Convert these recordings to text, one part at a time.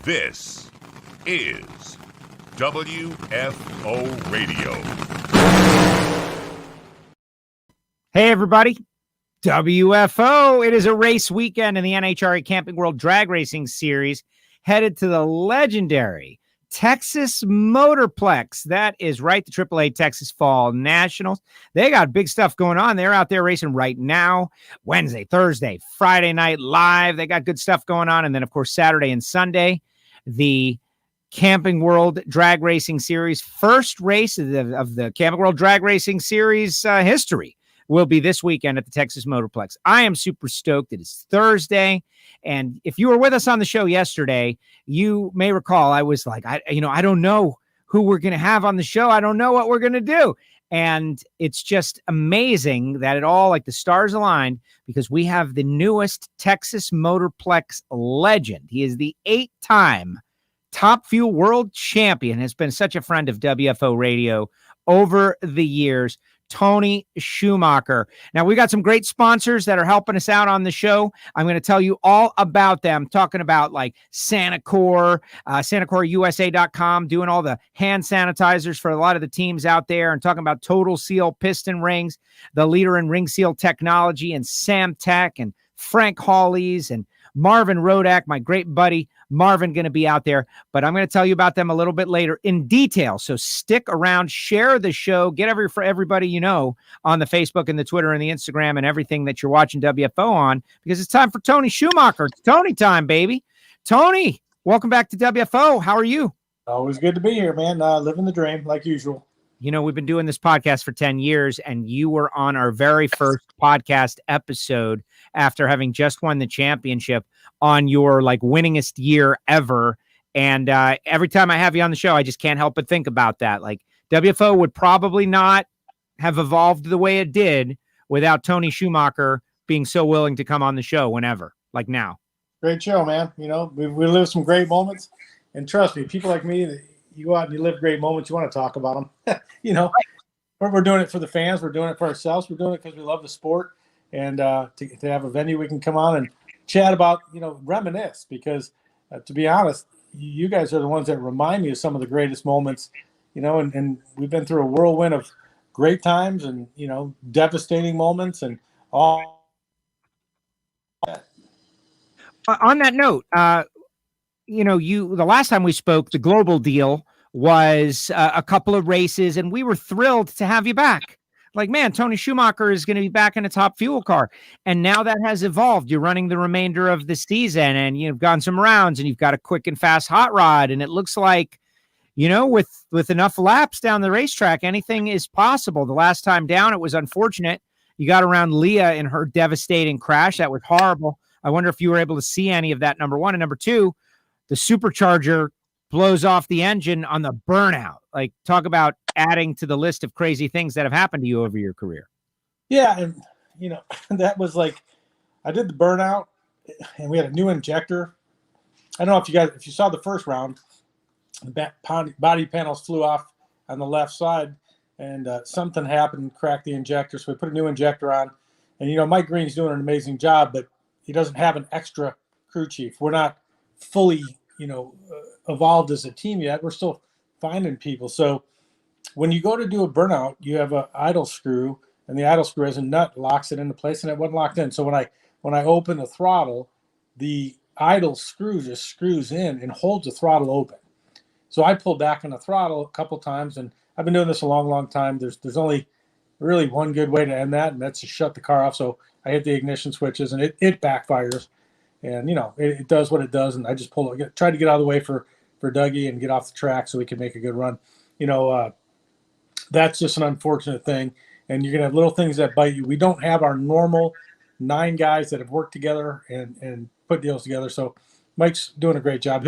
This is WFO Radio. Hey, everybody. WFO. It is a race weekend in the NHRA Camping World Drag Racing Series, headed to the legendary Texas Motorplex. That is right, the AAA Texas Fall Nationals. They got big stuff going on. They're out there racing right now, Wednesday, Thursday, Friday night live. They got good stuff going on. And then, of course, Saturday and Sunday, the Camping World Drag Racing Series, first race of the Camping World Drag Racing Series history, will be this weekend at the Texas Motorplex. I am super stoked. It is Thursday. And if you were with us on the show yesterday, you may recall I was like, I don't know who we're going to have on the show. I don't know what we're going to do. And it's just amazing that it all, like the stars aligned, because we have the newest Texas Motorplex legend. He is the 8-time Top Fuel World Champion, has been such a friend of WFO Radio over the years. Tony Schumacher. Now, we got some great sponsors that are helping us out on the show. I'm going to tell you all about them, talking about like Sanacor, SanacorUSA.com, doing all the hand sanitizers for a lot of the teams out there, and talking about Total Seal piston rings, the leader in ring seal technology, and Sam Tech, and Frank Hawley's, and Marvin Rodak, my great buddy Marvin, going to be out there, but I'm going to tell you about them a little bit later in detail. So stick around, share the show, get everybody you know on the Facebook and the Twitter and the Instagram and everything that you're watching WFO on, because it's time for Tony Schumacher. It's Tony time, baby. Tony, welcome back to WFO. How are you? Always good to be here, man. Living the dream like usual. You know, we've been doing this podcast for 10 years, and you were on our very first podcast episode after having just won the championship on your like winningest year ever. And every time I have you on the show, I just can't help but think about that. Like, WFO would probably not have evolved the way it did without Tony Schumacher being so willing to come on the show whenever, like now. Great show, man. You know, we lived some great moments, and trust me, people like me, you go out and you live great moments, you want to talk about them. You know, we're doing it for the fans. We're doing it for ourselves. We're doing it because we love the sport, and to have a venue we can come on and chat about, you know, reminisce, because to be honest, you guys are the ones that remind me of some of the greatest moments, you know, and we've been through a whirlwind of great times and, you know, devastating moments and all that. On that note, you know, the last time we spoke, the global deal was a couple of races, and we were thrilled to have you back. Like, man, Tony Schumacher is going to be back in a Top Fuel car. And now that has evolved. You're running the remainder of the season, and you've gone some rounds, and you've got a quick and fast hot rod. And it looks like, you know, with enough laps down the racetrack, anything is possible. The last time down, it was unfortunate. You got around Leah in her devastating crash. That was horrible. I wonder if you were able to see any of that, number one. And number two, the supercharger blows off the engine on the burnout. Like, talk about adding to the list of crazy things that have happened to you over your career. Yeah, and you know, that was like, I did the burnout, and we had a new injector. I don't know if you saw the first round, the body panels flew off on the left side, and something happened, cracked the injector. So we put a new injector on, and you know, Mike Green's doing an amazing job, but he doesn't have an extra crew chief. We're not fully, you know, evolved as a team yet. We're still finding people. So when you go to do a burnout, you have an idle screw, and the idle screw has a nut, locks it into place, and it wasn't locked in. So when I open the throttle, the idle screw just screws in and holds the throttle open. So I pulled back on the throttle a couple times, and I've been doing this a long, long time. There's only really one good way to end that, and that's to shut the car off. So I hit the ignition switches, and it backfires. And, you know, it does what it does, and I just try to get out of the way for Dougie and get off the track so we can make a good run. You know, that's just an unfortunate thing, and you're going to have little things that bite you. We don't have our normal 9 guys that have worked together and put deals together, so Mike's doing a great job.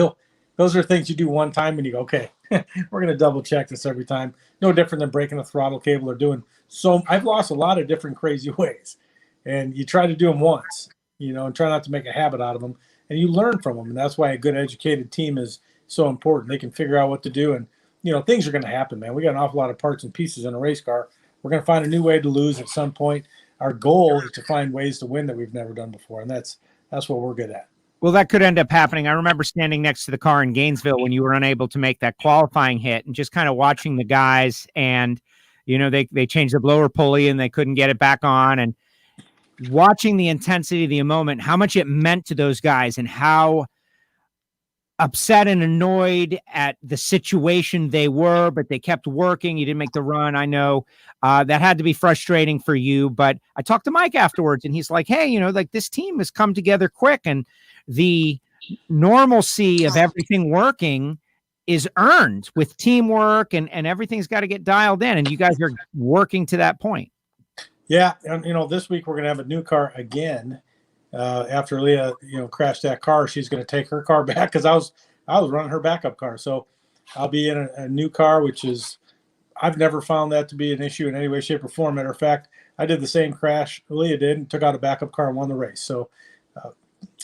Those are things you do one time, and you go, okay, we're going to double-check this every time. No different than breaking a throttle cable or doing so. I've lost a lot of different crazy ways, and you try to do them once, you know, and try not to make a habit out of them, and you learn from them, and that's why a good educated team is so important. They can figure out what to do, and, you know, things are going to happen, man. We got an awful lot of parts and pieces in a race car. We're going to find a new way to lose at some point. Our goal is to find ways to win that we've never done before, and that's what we're good at. Well, that could end up happening. I remember standing next to the car in Gainesville when you were unable to make that qualifying hit and just kind of watching the guys and, they changed the blower pulley and they couldn't get it back on, and watching the intensity of the moment, how much it meant to those guys and how upset and annoyed at the situation they were, but they kept working. You didn't make the run. I know that had to be frustrating for you, but I talked to Mike afterwards and he's like, hey, like this team has come together quick and the normalcy of everything working is earned with teamwork and everything's got to get dialed in. And you guys are working to that point. Yeah. And, this week we're going to have a new car again. After Leah, crashed that car, she's going to take her car back because I was running her backup car. So I'll be in a new car, which is, I've never found that to be an issue in any way, shape, or form. Matter of fact, I did the same crash Leah did and took out a backup car and won the race. So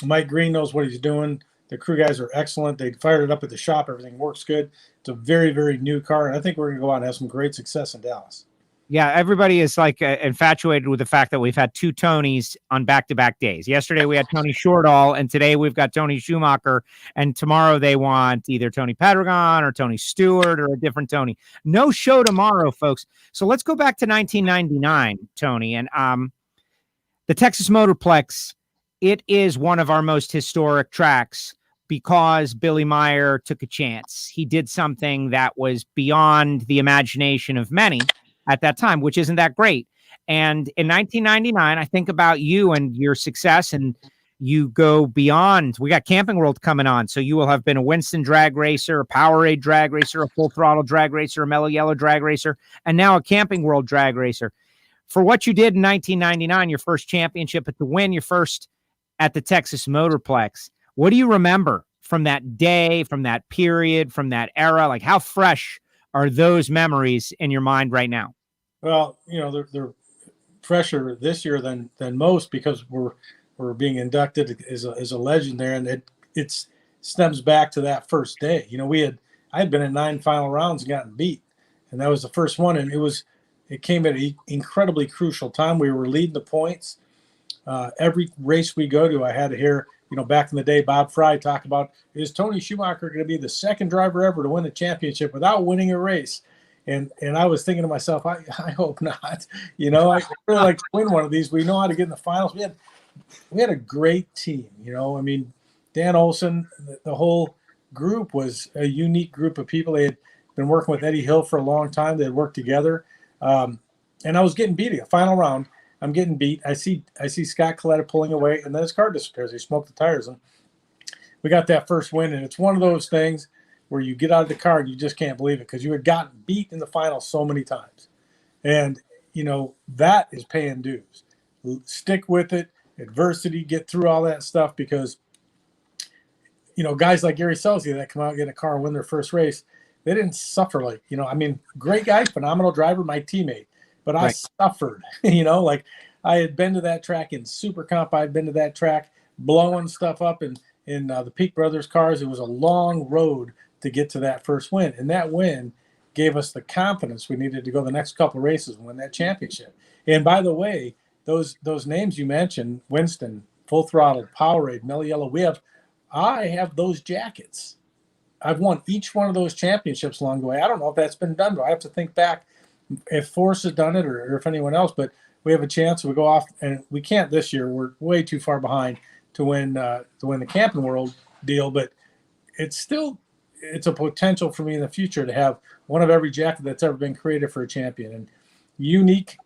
Mike Green knows what he's doing. The crew guys are excellent. They fired it up at the shop. Everything works good. It's a very, very new car, and I think we're going to go out and have some great success in Dallas. Yeah, everybody is infatuated with the fact that we've had two Tonys on back-to-back days. Yesterday we had Tony Shortall, and today we've got Tony Schumacher, and tomorrow they want either Tony Pedregon or Tony Stewart or a different Tony. No show tomorrow, folks. So let's go back to 1999, Tony, and the Texas Motorplex. It is one of our most historic tracks because Billy Meyer took a chance. He did something that was beyond the imagination of many at that time, which isn't that great. And in 1999, I think about you and your success, and you go beyond. We got Camping World coming on, so you will have been a Winston drag racer, a Powerade drag racer, a Full Throttle drag racer, a Mellow Yellow drag racer, and now a Camping World drag racer. For what you did in 1999, your first championship, but to win your first at the Texas Motorplex, what do you remember from that day, from that period, from that era? Like, how fresh are those memories in your mind right now? Well, they're fresher this year than most because we're being inducted as a legend there, and it stems back to that first day. I had been in 9 final rounds and gotten beat, and that was the first one, and it came at an incredibly crucial time. We were leading the points. Every race we go to, I had to hear, back in the day, Bob Fry talk about, is Tony Schumacher going to be the second driver ever to win a championship without winning a race? And I was thinking to myself, I hope not. I really like to win one of these. We know how to get in the finals. We had a great team. Dan Olson, the whole group was a unique group of people. They had been working with Eddie Hill for a long time. They had worked together. And I was getting beat. A final round, I'm getting beat. I see Scott Coletta pulling away, and then his car disappears. He smoked the tires, and we got that first win. And it's one of those things where you get out of the car and you just can't believe it because you had gotten beat in the final so many times. And, that is paying dues. Stick with it, adversity, get through all that stuff because, guys like Gary Selzy that come out and get in a car and win their first race, they didn't suffer great guy, phenomenal driver, my teammate. But I suffered, like I had been to that track in Super Comp. I had been to that track blowing stuff up in the Peak Brothers cars. It was a long road to get to that first win. And that win gave us the confidence we needed to go the next couple of races and win that championship. And by the way, those names you mentioned, Winston, Full Throttle, Powerade, Mellow Yellow, I have those jackets. I've won each one of those championships along the way. I don't know if that's been done, but I have to think back if Forrest has done it or if anyone else, but we have a chance. We go off, and we can't this year. We're way too far behind to win the Camping World deal, but it's a potential for me in the future to have one of every jacket that's ever been created for a champion, and unique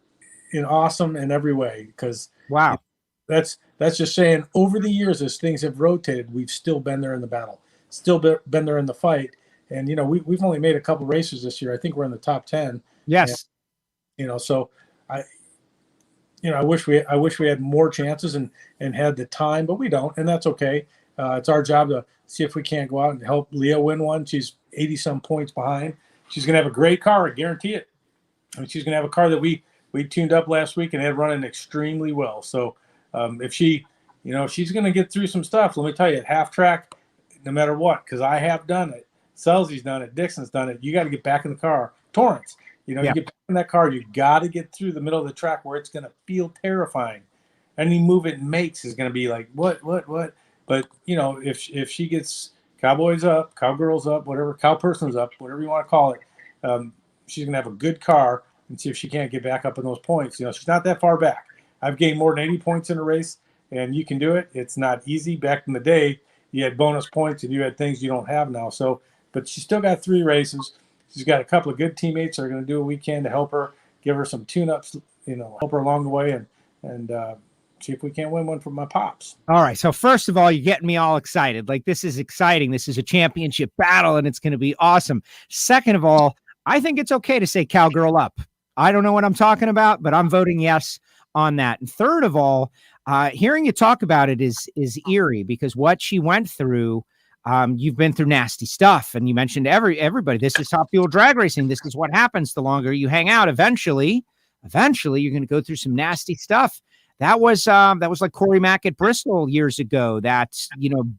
and awesome in every way. Because wow, that's just saying over the years as things have rotated, we've still been there in the battle, still been there in the fight, and we've only made a couple races this year. I think we're in the top 10. Yes. And, so I wish we had more chances and had the time, but we don't, and that's okay. It's our job to see if we can't go out and help Leah win one. She's 80-some points behind. She's going to have a great car, I guarantee it. I mean, she's going to have a car that we tuned up last week and had running extremely well. So if she's going to get through some stuff, let me tell you, at half track, no matter what, because I have done it. Selzy's done it. Dixon's done it. You got to get back in the car. Torrance. You get back in that car, you got to get through the middle of the track where it's going to feel terrifying. Any move it makes is going to be like, what? But if she gets cowboys up, cowgirls up, whatever, cow persons up, whatever you want to call it, she's gonna have a good car and see if she can't get back up in those points. She's not that far back. I've gained more than 80 points in a race, and you can do it. It's not easy. Back in the day, you had bonus points and you had things you don't have now. So, but she's still got 3 races. She's got a couple of good teammates that are going to do a weekend to help her, give her some tune-ups, help her along the way, and see if we can't win one from my pops. All right. So first of all, you're getting me all excited. Like, this is exciting. This is a championship battle, and it's going to be awesome. Second of all, I think it's okay to say cowgirl up. I don't know what I'm talking about, but I'm voting yes on that. And third of all, hearing you talk about it is eerie, because what she went through, you've been through nasty stuff, and you mentioned everybody. This is Top Fuel drag racing. This is what happens the longer you hang out. Eventually you're going to go through some nasty stuff. That was like Corey Mack at Bristol years ago. That's,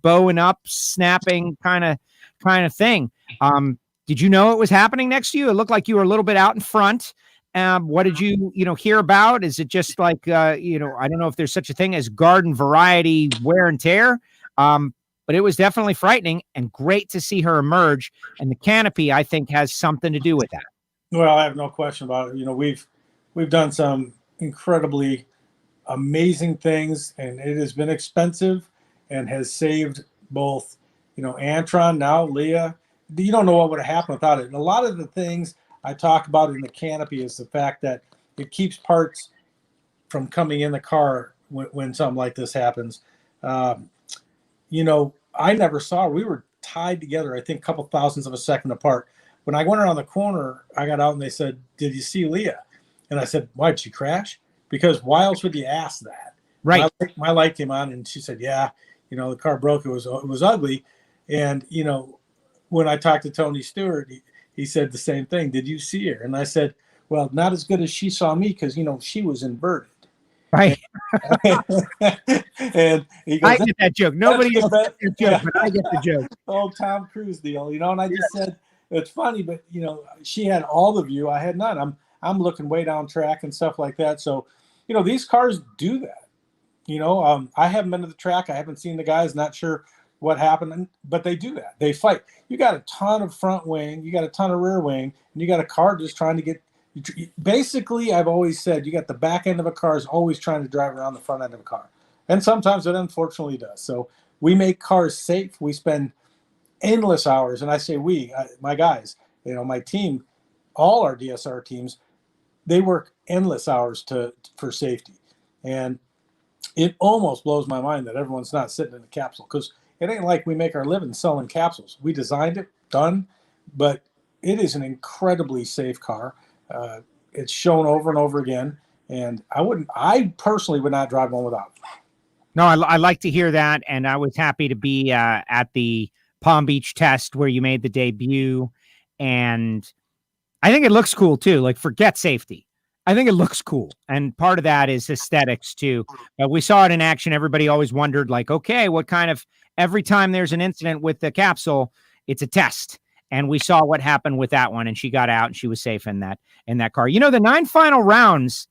bowing up, snapping kind of thing. Did you know it was happening next to you? It looked like you were a little bit out in front. What did you hear about? Is it just like, I don't know if there's such a thing as garden variety wear and tear. But it was definitely frightening, and great to see her emerge. And the canopy, I think, has something to do with that. Well, I have no question about it. We've done some incredibly amazing things, and it has been expensive and has saved both, Antron, now Leah. You don't know what would have happened without it. And a lot of the things I talk about in the canopy is the fact that it keeps parts from coming in the car when something like this happens. I never saw, we were tied together, I think a couple thousandths of a second apart. When I went around the corner, I got out and they said, "Did you see Leah?" And I said, "Why, did she crash?" Because why else would you ask that? Right. My light came on and she said, "Yeah, the car broke. It was ugly." And, when I talked to Tony Stewart, he said the same thing. "Did you see her?" And I said, "Well, not as good as she saw me, because, she was inverted." Right. And he goes, I get that joke. Nobody else gets the joke, but I get the joke. Oh, Tom Cruise deal, and I just said, it's funny, but she had all the view, I had none. I'm looking way down track and stuff like that. So, these cars do that. I haven't been to the track. I haven't seen the guys, not sure what happened, but they do that. They fight. You got a ton of front wing, you got a ton of rear wing, and you got a car just trying to get. Basically, I've always said you got the back end of a car is always trying to drive around the front end of a car. And sometimes it unfortunately does. So we make cars safe. We spend endless hours. And I say my guys, my team, all our DSR teams, they work endless hours for safety. And it almost blows my mind that everyone's not sitting in a capsule, because it ain't like we make our living selling capsules. We designed it, done, but it is an incredibly safe car. It's shown over and over again, and I personally would not drive one without it. No, I like to hear that, and I was happy to be at the Palm Beach test where you made the debut, and I think it looks cool too. Like, forget safety, I think it looks cool, and part of that is aesthetics too. We saw it in action. Everybody always wondered, like, okay, what kind of, every time there's an incident with the capsule, it's a test. And we saw what happened with that one, and she got out and she was safe in that car. The 9 final rounds,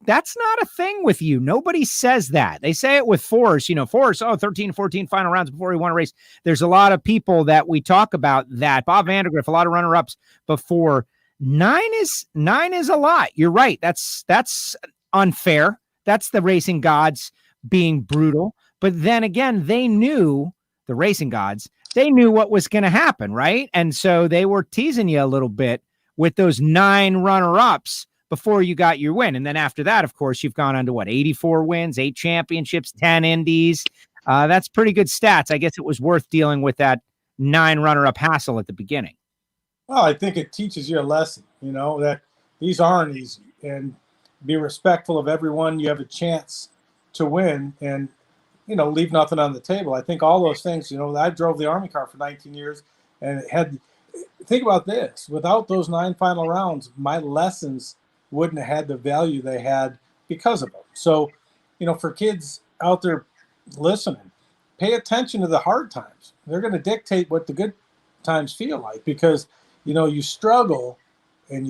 that's not a thing with you. Nobody says that. They say it with Forrest, 13, 14 final rounds before he won a race. There's a lot of people that we talk about that. Bob Vandergriff, a lot of runner-ups before. 9 is a lot. You're right. That's unfair. That's the racing gods being brutal. But then again, they knew, the racing gods, they knew what was going to happen, right? And so they were teasing you a little bit with those 9 runner-ups before you got your win. And then after that, of course, you've gone on to 84 wins, 8 championships, 10 indies. That's pretty good stats. I guess it was worth dealing with that 9 runner-up hassle at the beginning. Well, I think it teaches you a lesson, that these aren't easy, and be respectful of everyone. You have a chance to win, and leave nothing on the table. I think all those things, I drove the Army car for 19 years, and think about this, without those 9 final rounds, my lessons wouldn't have had the value they had because of them. So, for kids out there listening, pay attention to the hard times. They're going to dictate what the good times feel like, because, you struggle, and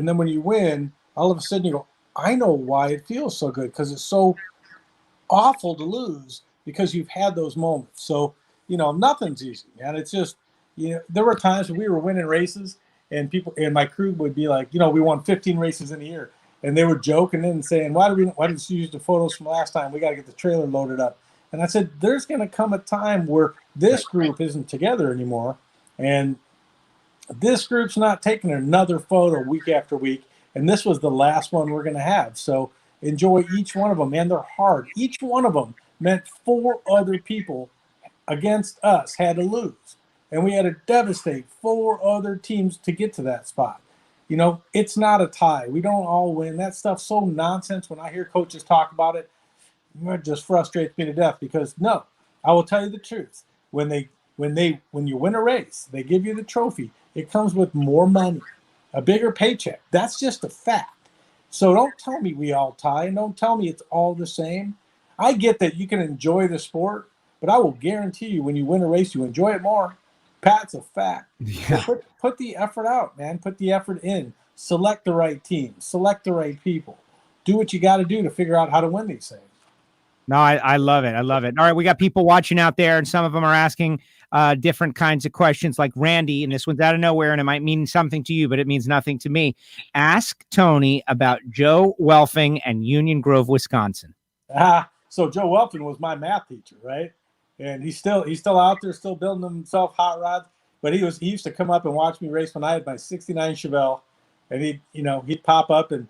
then when you win, all of a sudden you go, I know why it feels so good, because it's so awful to lose, because you've had those moments. So, nothing's easy, man. It's just, there were times when we were winning races and people and my crew would be like, we won 15 races in a year. And they were joking and saying, why did you use the photos from last time? We got to get the trailer loaded up. And I said, there's going to come a time where this group isn't together anymore. And this group's not taking another photo week after week. And this was the last one we're going to have. So enjoy each one of them. And they're hard. Each one of them meant 4 other people against us had to lose. And we had to devastate 4 other teams to get to that spot. It's not a tie. We don't all win. That stuff's so nonsense. When I hear coaches talk about it, it just frustrates me to death because no, I will tell you the truth. When you win a race, they give you the trophy. It comes with more money, a bigger paycheck. That's just a fact. So don't tell me we all tie, and don't tell me it's all the same. I get that you can enjoy the sport, but I will guarantee you when you win a race, you enjoy it more. Pat's a fact. Yeah. So put the effort out, man. Put the effort in. Select the right team. Select the right people. Do what you got to do to figure out how to win these things. No, I love it. I love it. All right, we got people watching out there, and some of them are asking different kinds of questions, like Randy, and this one's out of nowhere, and it might mean something to you, but it means nothing to me. Ask Tony about Joe Welfing and Union Grove, Wisconsin. So Joe Welfing was my math teacher, right? And he's still out there, still building himself hot rods. But he used to come up and watch me race when I had my '69 Chevelle, and he'd pop up and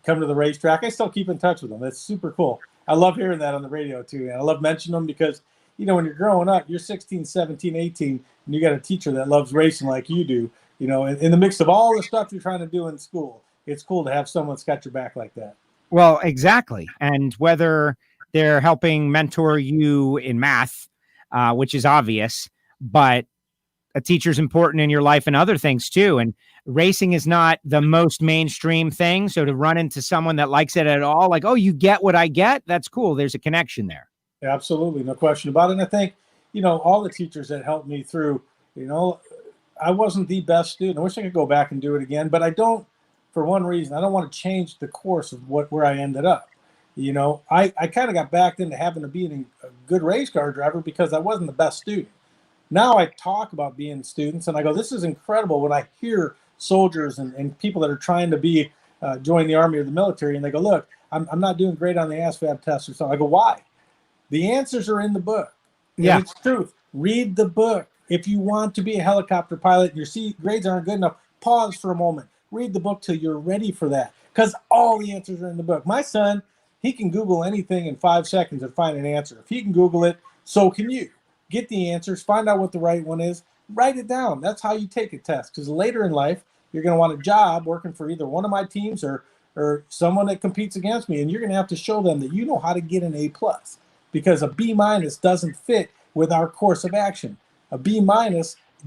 come to the racetrack. I still keep in touch with him. That's super cool. I love hearing that on the radio too, and I love mentioning them because when you're growing up, you're 16, 17, 18, and you got a teacher that loves racing like you do. In the mix of all the stuff you're trying to do in school, it's cool to have someone that's got your back like that. Well, exactly, and whether they're helping mentor you in math, which is obvious, but a teacher's important in your life and other things too. And racing is not the most mainstream thing. So to run into someone that likes it at all, like, oh, you get what I get. That's cool. There's a connection there. Absolutely. No question about it. And I think, all the teachers that helped me through, I wasn't the best student. I wish I could go back and do it again, but I don't, for one reason. I don't want to change the course of where I ended up. I kind of got backed into having to be a good race car driver because I wasn't the best student. Now I talk about being students and I go, this is incredible when I hear soldiers and people that are trying to join the Army or the military, and they go, look, I'm not doing great on the ASVAB test or something. I go, why? The answers are in the book. Yeah. And it's truth. Read the book. If you want to be a helicopter pilot and your grades aren't good enough, pause for a moment. Read the book till you're ready for that because all the answers are in the book. My son, he can Google anything in 5 seconds and find an answer. If he can Google it, so can you. Get the answers, find out what the right one is, write it down. That's how you take a test because later in life, you're going to want a job working for either one of my teams or someone that competes against me, and you're going to have to show them that you know how to get an A+, because a B- doesn't fit with our course of action. A B-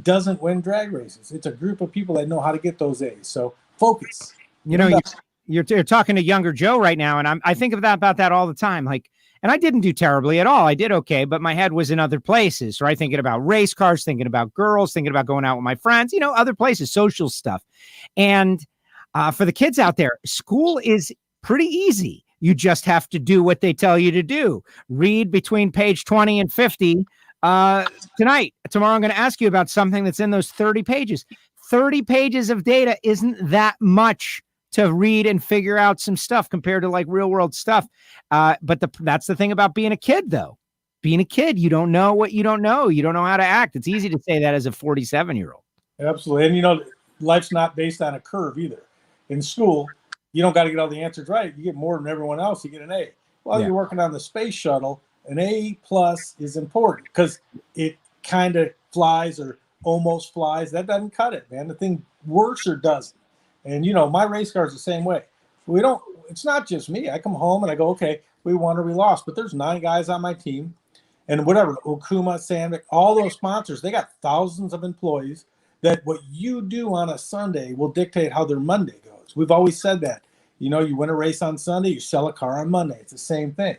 doesn't win drag races. It's a group of people that know how to get those A's. So focus. You're talking to younger Joe right now, and I think about that all the time. Like, and I didn't do terribly at all. I did okay, but my head was in other places, right? Thinking about race cars, thinking about girls, thinking about going out with my friends, other places, social stuff. And for the kids out there, school is pretty easy. You just have to do what they tell you to do. Read between page 20 and 50 tonight. Tomorrow, I'm going to ask you about something that's in those 30 pages. 30 pages of data isn't that much to read and figure out some stuff compared to like real world stuff. But that's the thing about being a kid, though. Being a kid, you don't know what you don't know. You don't know how to act. It's easy to say that as a 47-year-old. Absolutely. And, life's not based on a curve either. In school, you don't got to get all the answers right. You get more than everyone else. You get an A. While you're working on the space shuttle, an A+ is important because it kind of flies or almost flies. That doesn't cut it, man. The thing works or doesn't. And, my race car is the same way. It's not just me. I come home and I go, okay, we won or we lost. But there's 9 guys on my team. And whatever, Okuma, Sandvik, all those sponsors, they got thousands of employees that what you do on a Sunday will dictate how their Monday goes. We've always said that. You win a race on Sunday, you sell a car on Monday. It's the same thing.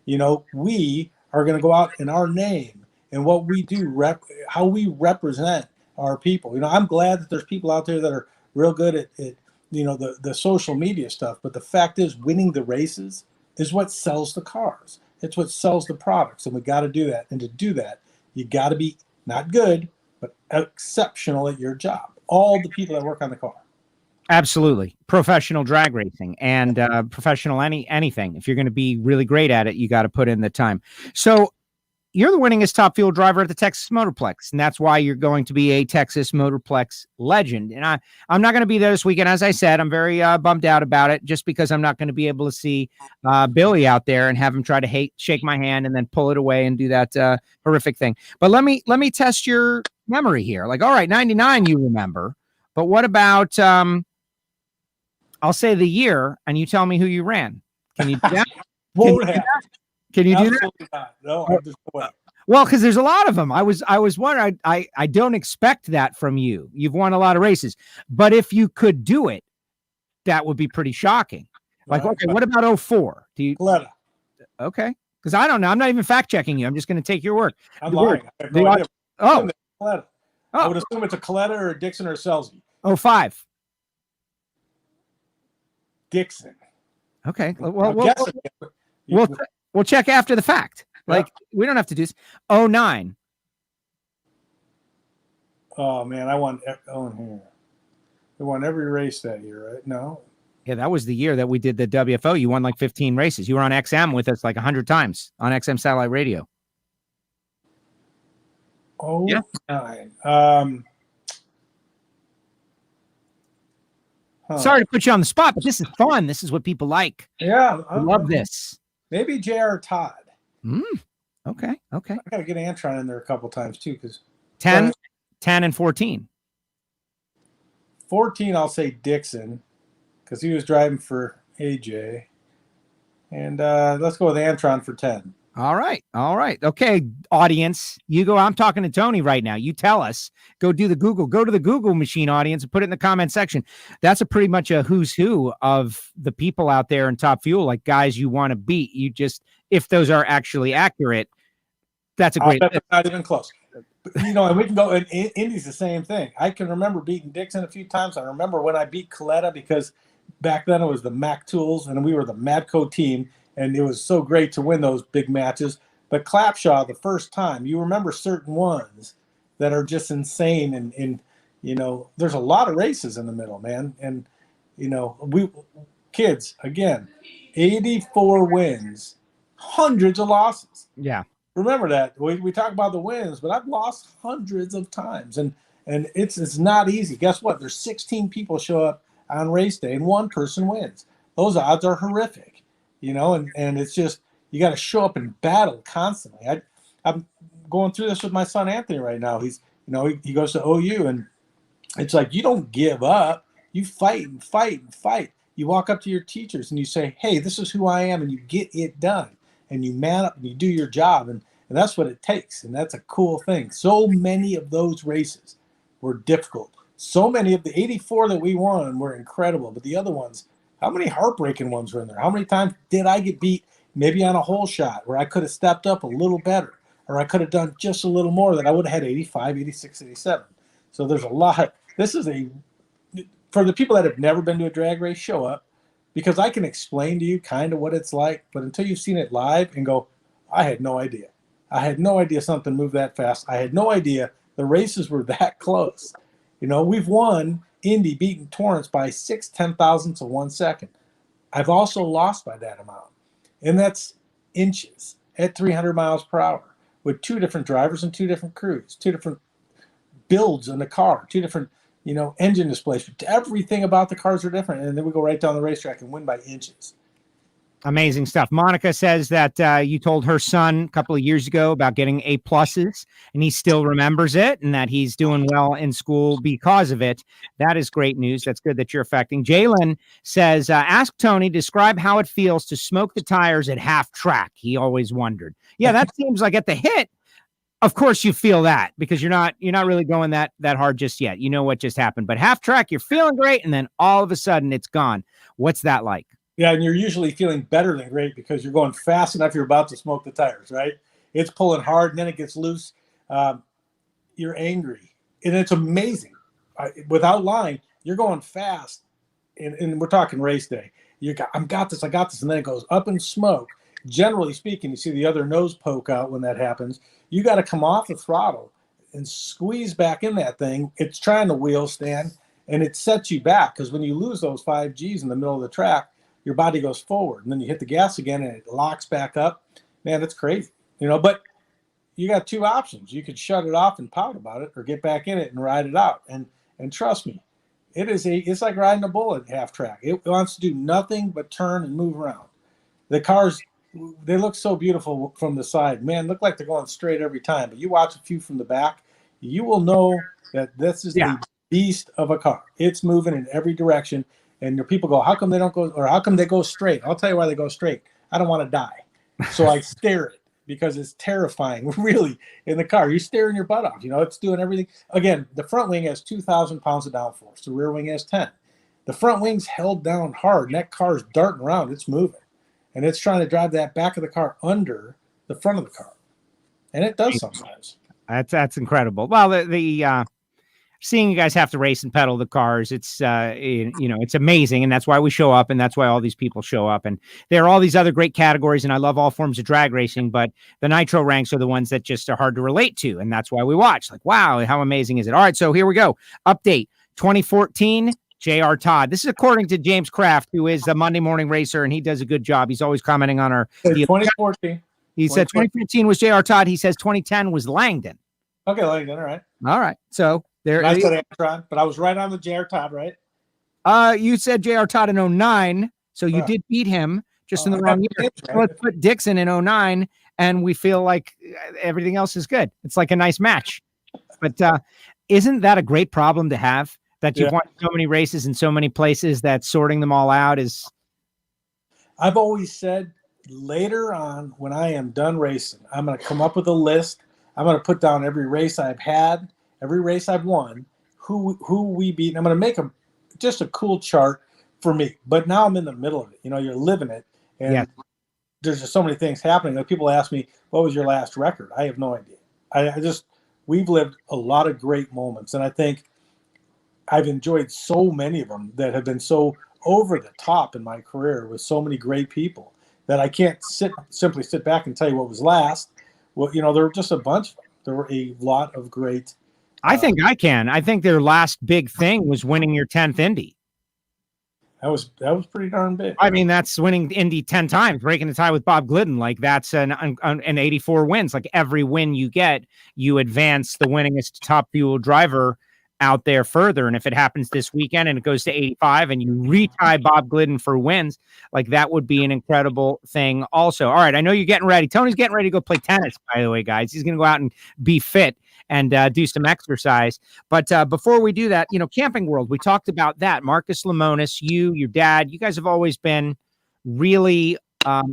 We are going to go out in our name and what we do, how we represent our people. I'm glad that there's people out there that are real good at the social media stuff. But the fact is, winning the races is what sells the cars. It's what sells the products, and we got to do that. And to do that, you got to be not good, but exceptional at your job. All the people that work on the car. Absolutely. Professional drag racing and professional anything. If you're going to be really great at it, you got to put in the time. So you're the winningest Top Fuel driver at the Texas Motorplex, and that's why you're going to be a Texas Motorplex Legend. And I'm not going to be there this weekend. As I said, I'm very bummed out about it, just because I'm not going to be able to see Billy out there and have him try to shake my hand and then pull it away and do that horrific thing. But let me test your memory here. Like, all right, 99 you remember, but what about I'll say the year, and you tell me who you ran. Can you do that? Can you do that? Not. No, I'm just well, because there's a lot of them. I was wondering. I don't expect that from you. You've won a lot of races, but if you could do it, that would be pretty shocking. Like, okay, what about 04? Do you? Coletta. Okay, because I don't know. I'm not even fact checking you. I'm just going to take your word. I'm lying. I have no idea. Coletta. I would assume it's a Coletta or a Dixon or a Selzy. 05. Dixon. Okay. We'll check after the fact. Like, we don't have to do this. 09. Oh man, I won. We won every race that year, right? No. Yeah, that was the year that we did the WFO. You won like 15 races. You were on XM with us like 100 times on XM satellite radio. Oh, yeah. 9. Sorry to put you on the spot, but this is fun. This is what people like. Yeah. I love this. Maybe J.R. Todd. Okay. I got to get Antron in there a couple times too, because 10 and 14. 14, I'll say Dixon, because he was driving for AJ. And let's go with Antron for 10. All right. Okay, audience, you go. I'm talking to Tony right now. You tell us. Go do the Google. Go to the Google machine, audience, and put it in the comment section. That's a pretty much a who's who of the people out there in Top Fuel, like guys you want to beat. You just, if those are actually accurate, that's a great. Not even close. And we can go. And Indy's the same thing. I can remember beating Dixon a few times. I remember when I beat Coletta, because back then it was the Mac Tools and we were the Madco team. And it was so great to win those big matches. But Clapshaw, the first time, you remember certain ones that are just insane. And there's a lot of races in the middle, man. And, we kids, again, 84 wins, hundreds of losses. Yeah. Remember that. We talk about the wins, but I've lost hundreds of times. And it's not easy. Guess what? There's 16 people show up on race day and one person wins. Those odds are horrific. And it's just, you got to show up and battle constantly. I'm going through this with my son Anthony right now. He's, he goes to OU, and it's like, you don't give up. You fight and fight and fight. You walk up to your teachers and you say, hey, this is who I am, and you get it done. And you man up and you do your job, and that's what it takes. And that's a cool thing. So many of those races were difficult. So many of the 84 that we won were incredible, but the other ones, how many heartbreaking ones were in there? How many times did I get beat maybe on a hole shot where I could have stepped up a little better, or I could have done just a little more, that I would have had 85, 86, 87. So there's a lot. This is for the people that have never been to a drag race, show up, because I can explain to you kind of what it's like, but until you've seen it live and go, I had no idea. I had no idea something moved that fast. I had no idea the races were that close. We've won Indy, beating Torrance by 6 10,000ths of 1 second. I've also lost by that amount. And that's inches at 300 miles per hour with 2 different drivers and 2 different crews, 2 different builds in the car, 2 different, engine displacement. Everything about the cars are different. And then we go right down the racetrack and win by inches. Amazing stuff. Monica says that you told her son a couple of years ago about getting A+, and he still remembers it, and that he's doing well in school because of it. That is great news. That's good that you're affecting. Jalen says, ask Tony, describe how it feels to smoke the tires at half track. He always wondered. Yeah, that seems like at the hit, of course you feel that, because you're not really going that hard just yet. You know what just happened. But half track, you're feeling great, and then all of a sudden it's gone. What's that like? Yeah, and you're usually feeling better than great because you're going fast enough. You're about to smoke the tires, right? It's pulling hard, and then it gets loose. You're angry, and it's amazing. Without lying, you're going fast, and we're talking race day. I got this, and then it goes up in smoke, generally speaking, you see the other nose poke out when that happens. You got to come off the throttle and squeeze back in that thing. It's trying to wheel stand, and it sets you back, because when you lose those 5 Gs in the middle of the track, your body goes forward, and then you hit the gas again, and it locks back up. Man, it's crazy, But you got 2 options. You could shut it off and pout about it, or get back in it and ride it out. And trust me, it's like riding a bull at half track. It wants to do nothing but turn and move around. The cars, they look so beautiful from the side. Man, look like they're going straight every time. But you watch a few from the back, you will know that this is a beast of a car. It's moving in every direction. And your people go, how come they don't go, or how come they go straight? I'll tell you why they go straight. I don't want to die. So I stare at it, because it's terrifying, really, in the car. You're staring your butt off. It's doing everything. Again, the front wing has 2,000 pounds of downforce. The rear wing has 10. The front wing's held down hard, and that car's darting around. It's moving. And it's trying to drive that back of the car under the front of the car. And it does sometimes. That's incredible. Well, the seeing you guys have to race and pedal the cars, it's it's amazing, and that's why we show up, and that's why all these people show up. And there are all these other great categories, and I love all forms of drag racing, but the nitro ranks are the ones that just are hard to relate to, and that's why we watch. Like, wow, how amazing is it? All right, so here we go. Update 2014. J.R. Todd. This is according to James Kraft, who is a Monday morning racer, and he does a good job. He's always commenting on our 2014. He said 2015 was J.R. Todd. He says 2010 was Langdon. Okay, Langdon. All right. So there. I said Antron, but I was right on the J.R. Todd, right? You said J.R. Todd in 09, so you did beat him just in the wrong year. So let's put Dixon in 09, and we feel like everything else is good. It's like a nice match. But isn't that a great problem to have? That you've won so many races in so many places that sorting them all out is. I've always said, later on, when I am done racing, I'm going to come up with a list. I'm going to put down every race I've had, every race I've won, who we beat. And I'm going to make just a cool chart for me. But now I'm in the middle of it. You're living it. And there's just so many things happening. Like, people ask me, what was your last record? I have no idea. We've lived a lot of great moments. And I think I've enjoyed so many of them that have been so over the top in my career with so many great people that I can't simply sit back and tell you what was last. Well, there were just a bunch of them. There were a lot of great. I think I can. I think their last big thing was winning your 10th Indy. That was pretty darn big. I mean, that's winning Indy 10 times, breaking the tie with Bob Glidden. Like, that's an 84 wins. Like, every win you get, you advance the winningest Top Fuel driver out there further. And if it happens this weekend and it goes to 85 and you retie Bob Glidden for wins, like, that would be an incredible thing also. All right, I know you're getting ready. Tony's getting ready to go play tennis, by the way, guys. He's going to go out and be fit and do some exercise. But before we do that, Camping World, we talked about that. Marcus Lemonis, your dad, you guys have always been really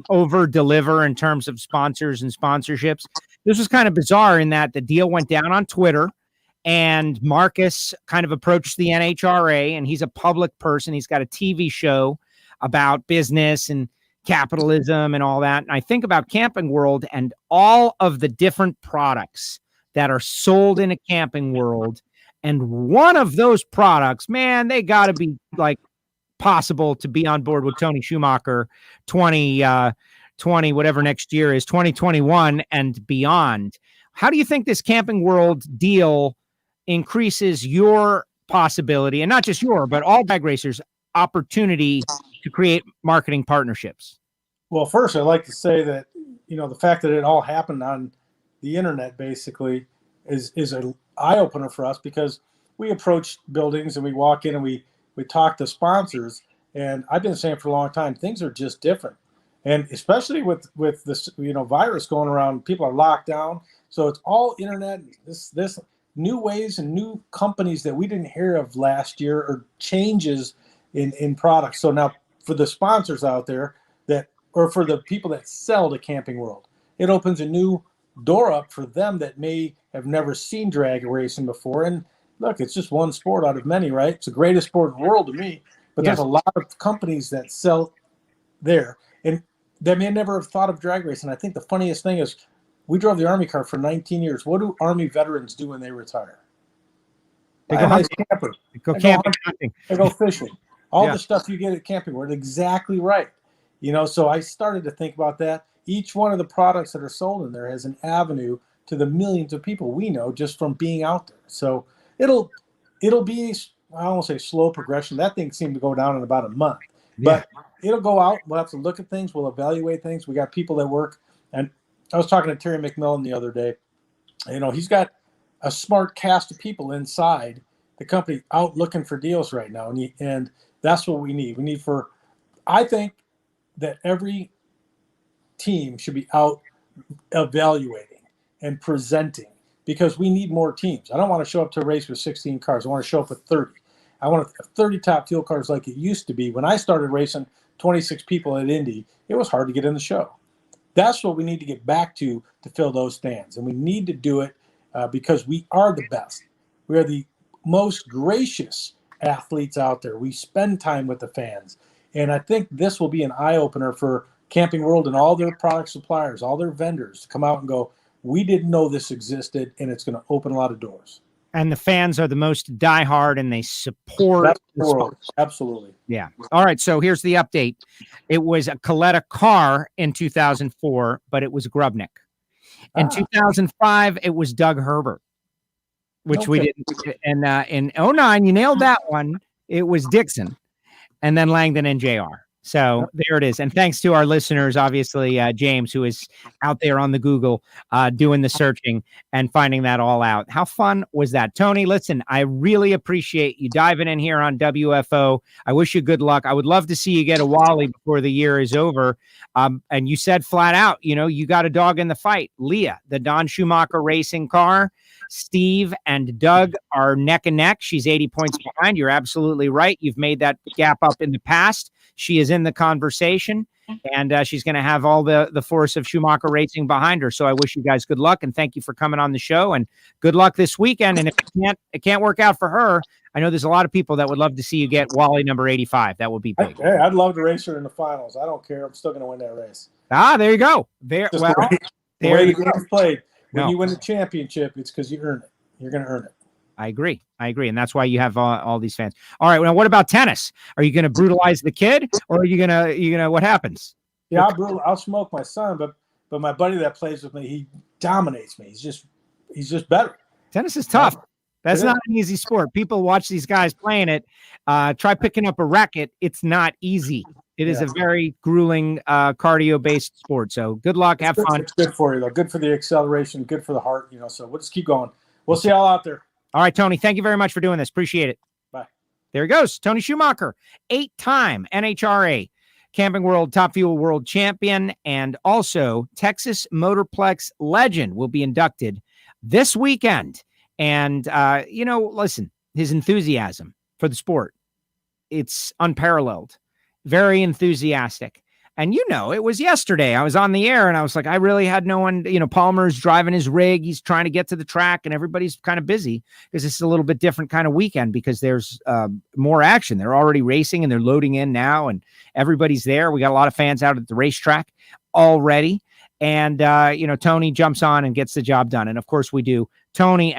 over deliver in terms of sponsors and sponsorships. This was kind of bizarre in that the deal went down on Twitter, and Marcus kind of approached the NHRA, and he's a public person. He's got a TV show about business and capitalism and all that. And I think about Camping World and all of the different products that are sold in a Camping World. And one of those products, man, they got to be like possible to be on board with Tony Schumacher 2020, whatever next year is, 2021 and beyond. How do you think this Camping World deal increases your possibility, and not just but all drag racers' opportunity to create marketing partnerships? Well, first, I'd like to say that, the fact that it all happened on the internet basically is an eye-opener for us, because we approach buildings and we walk in and we talk to sponsors. And I've been saying for a long time, things are just different. And especially with this, virus going around, people are locked down. So it's all internet, this new ways and new companies that we didn't hear of last year, or changes in products. So now for the sponsors out there or for the people that sell to Camping World, it opens a new door up for them that may have never seen drag racing before. And look, it's just one sport out of many, right? It's the greatest sport in the world to me, but there's a lot of companies that sell there, and they may never have thought of drag racing. I think the funniest thing is, we drove the Army car for 19 years. What do Army veterans do when they retire? They go nice camper. They go camping. They go fishing. All the stuff you get at Camping World. Exactly right. So I started to think about that. each one of the products that are sold in there has an avenue to the millions of people we know just from being out there. So it'll be, I won't say slow progression. That thing seemed to go down in about a month, but it'll go out. We'll have to look at things. We'll evaluate things. We got people that work. And I was talking to Terry McMillan the other day. He's got a smart cast of people inside the company out looking for deals right now. And that's what we need. I think that every team should be out evaluating and presenting, because we need more teams. I don't want to show up to a race with 16 cars. I want to show up with 30. I want 30 Top Fuel cars like it used to be. When I started racing 26 people at Indy, it was hard to get in the show. That's what we need to get back to fill those stands. And we need to do it because we are the best. We are the most gracious athletes out there. We spend time with the fans. And I think this will be an eye-opener for Camping World and all their product suppliers, all their vendors to come out and go, we didn't know this existed, and it's going to open a lot of doors. And the fans are the most diehard, and they support the sport. Absolutely. Yeah. All right. So here's the update. It was a Coletta car in 2004, but it was Grubnick. In 2005, it was Doug Herbert, which we didn't. And in 2009, you nailed that one. It was Dixon, and then Langdon and JR. So there it is. And thanks to our listeners, obviously, James, who is out there on the Google doing the searching and finding that all out. How fun was that? Tony, listen, I really appreciate you diving in here on WFO. I wish you good luck. I would love to see you get a Wally before the year is over. And you said flat out, you got a dog in the fight. Leah, the Don Schumacher racing car. Steve and Doug are neck and neck. She's 80 points behind. You're absolutely right. You've made that gap up in the past. She is in the conversation, and she's going to have all the force of Schumacher Racing behind her. So I wish you guys good luck, and thank you for coming on the show, and good luck this weekend. And if it can't work out for her, I know there's a lot of people that would love to see you get Wally number 85. That would be big. Hey, I'd love to race her in the finals. I don't care. I'm still going to win that race. There you go. There you go. Played. When you win the championship, it's because you earn it. You're going to earn it. I agree. And that's why you have all these fans. All right. Now, what about tennis? Are you going to brutalize the kid, or are you gonna what happens? Yeah, I'll smoke my son, but my buddy that plays with me, he dominates me. He's just better. Tennis is tough. That's not an easy sport. People watch these guys playing it. Try picking up a racket. It's not easy. It is a very grueling cardio-based sport. So good luck. Have fun. It's good for you, though. Good for the acceleration. Good for the heart. So we'll just keep going. We'll see y'all out there. All right, Tony. Thank you very much for doing this. Appreciate it. Bye. There he goes. Tony Schumacher, 8-time NHRA Camping World Top Fuel World Champion, and also Texas Motorplex Legend will be inducted this weekend. And, listen, his enthusiasm for the sport, it's unparalleled. Very enthusiastic. And, it was yesterday. I was on the air and I was like, I really had no one, Palmer's driving his rig. He's trying to get to the track and everybody's kind of busy because this is a little bit different kind of weekend because there's more action. They're already racing and they're loading in now and everybody's there. We got a lot of fans out at the racetrack already. And, Tony jumps on and gets the job done. And of course we do. Tony.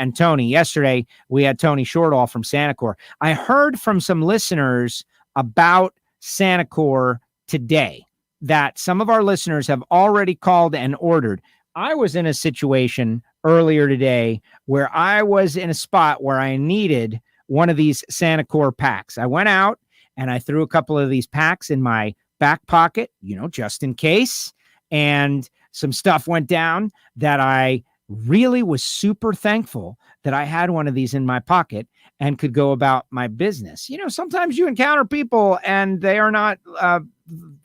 Yesterday we had Tony Shortall from Sanacor. I heard from some listeners about Sanacor today that some of our listeners have already called and ordered. I was in a situation earlier today where I was in a spot where I needed one of these Sanacor packs. I went out and I threw a couple of these packs in my back pocket, just in case. And some stuff went down that I really was super thankful that I had one of these in my pocket and could go about my business. Sometimes you encounter people and they are not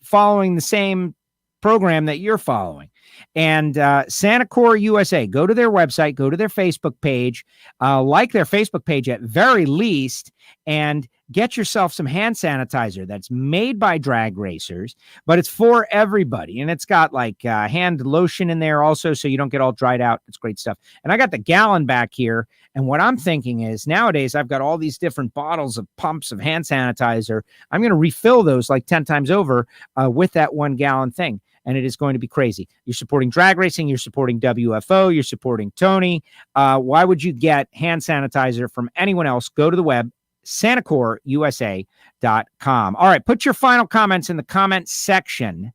following the same program that you're following. And Sanacor USA, go to their website, go to their Facebook page, like their Facebook page at very least, and get yourself some hand sanitizer that's made by drag racers, but it's for everybody. And it's got like hand lotion in there also, so you don't get all dried out. It's great stuff. And I got the gallon back here. And what I'm thinking is nowadays I've got all these different bottles of pumps of hand sanitizer. I'm going to refill those like 10 times over with that 1 gallon thing. And it is going to be crazy. You're supporting drag racing. You're supporting WFO. You're supporting Tony. Why would you get hand sanitizer from anyone else? Go to the web, SanacorUSA.com. All right, put your final comments in the comment section.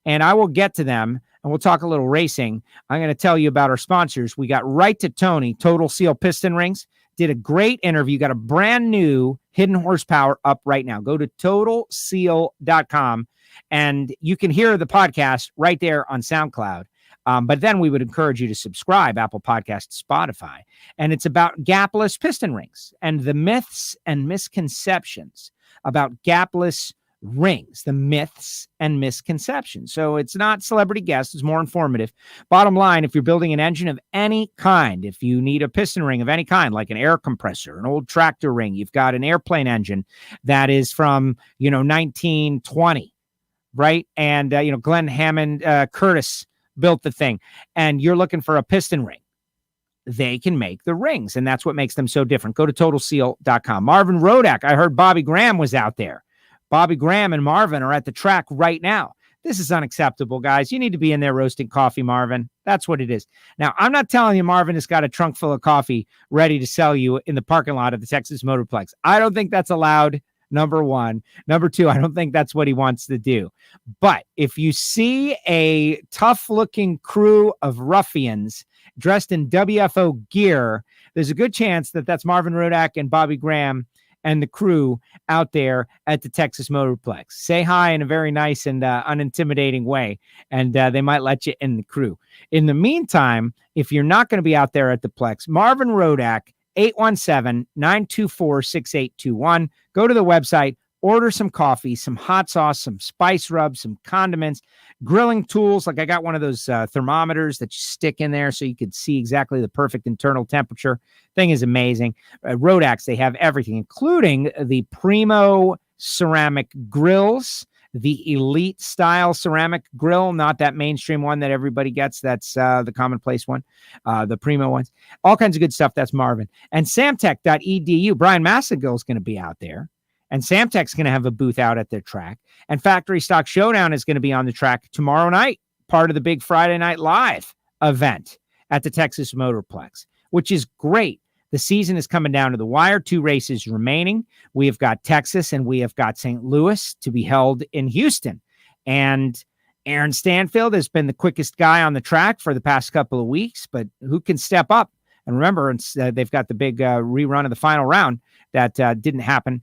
and I will get to them, and we'll talk a little racing. I'm going to tell you about our sponsors. We got Right to Tony, Total Seal Piston Rings. Did a great interview. Got a brand new hidden horsepower up right now. Go to totalseal.com, and you can hear the podcast right there on SoundCloud. But then we would encourage you to subscribe, Apple Podcasts, Spotify. And it's about gapless piston rings and the myths and misconceptions about gapless rings, the myths and misconceptions. So it's not celebrity guests, it's more informative. Bottom line, if you're building an engine of any kind, if you need a piston ring of any kind, like an air compressor, an old tractor ring, you've got an airplane engine that is from, 1920, right? And, Glenn Hammond Curtis built the thing, and you're looking for a piston ring, they can make the rings, and that's what makes them so different. Go to totalseal.com. Marvin Rodak, I heard Bobby Graham was out there. Bobby Graham and Marvin are at the track right now. This is unacceptable, guys. You need to be in there roasting coffee, Marvin. That's what it is. Now, I'm not telling you Marvin has got a trunk full of coffee ready to sell you in the parking lot of the Texas Motorplex. I don't think that's allowed, number one. Number two, I don't think that's what he wants to do. But if you see a tough-looking crew of ruffians dressed in WFO gear, there's a good chance that that's Marvin Rodak and Bobby Graham and the crew out there at the Texas Motorplex. Say hi in a very nice and unintimidating way, and they might let you in the crew. In the meantime, if you're not going to be out there at the Plex, Marvin Rodak, 817-924-6821. Go to the website, order some coffee, some hot sauce, some spice rubs, some condiments, grilling tools. Like I got one of those thermometers that you stick in there so you could see exactly the perfect internal temperature. Thing is amazing. Rodaks, they have everything, including the Primo ceramic grills, the elite style ceramic grill, not that mainstream one that everybody gets. That's the commonplace one, the Primo ones. All kinds of good stuff. That's Marvin. And samtech.edu. Brian Massagill is going to be out there. And Samtech's going to have a booth out at their track. And Factory Stock Showdown is going to be on the track tomorrow night, part of the big Friday Night Live event at the Texas Motorplex, which is great. The season is coming down to the wire. 2 races remaining. We have got Texas and we have got St. Louis to be held in Houston. And Aaron Stanfield has been the quickest guy on the track for the past couple of weeks, but who can step up? And remember, they've got the big rerun of the final round that didn't happen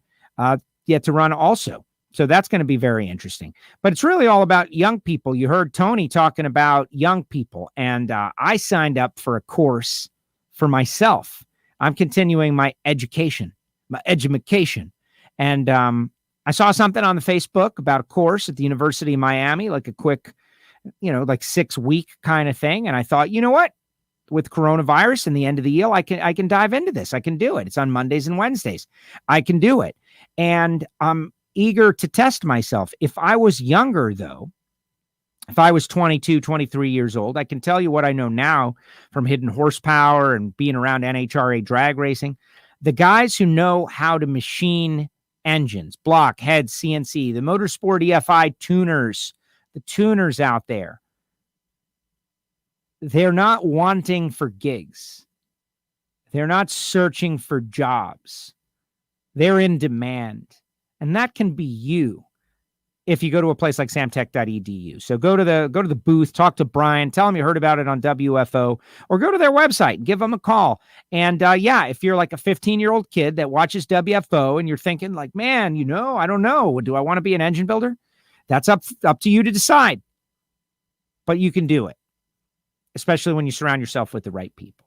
yet to run also. So that's going to be very interesting. But it's really all about young people. You heard Tony talking about young people, and I signed up for a course for myself. I'm continuing my education, And I saw something on the Facebook about a course at the University of Miami, like a quick, like 6-week kind of thing. And I thought, you know what? With coronavirus and the end of the year, I can dive into this. I can do it. It's on Mondays and Wednesdays. I can do it. And I'm eager to test myself. If I was younger, though, if I was 22, 23 years old, I can tell you what I know now from hidden horsepower and being around NHRA drag racing. The guys who know how to machine engines, block, head, CNC, the Motorsport EFI tuners, the tuners out there, they're not wanting for gigs. They're not searching for jobs. They're in demand. And that can be you if you go to a place like samtech.edu. So go to the booth, talk to Brian, tell him you heard about it on WFO, or go to their website and give them a call. And if you're like a 15-year-old kid that watches WFO and you're thinking like, man, I don't know, do I want to be an engine builder? That's up to you to decide. But you can do it, especially when you surround yourself with the right people.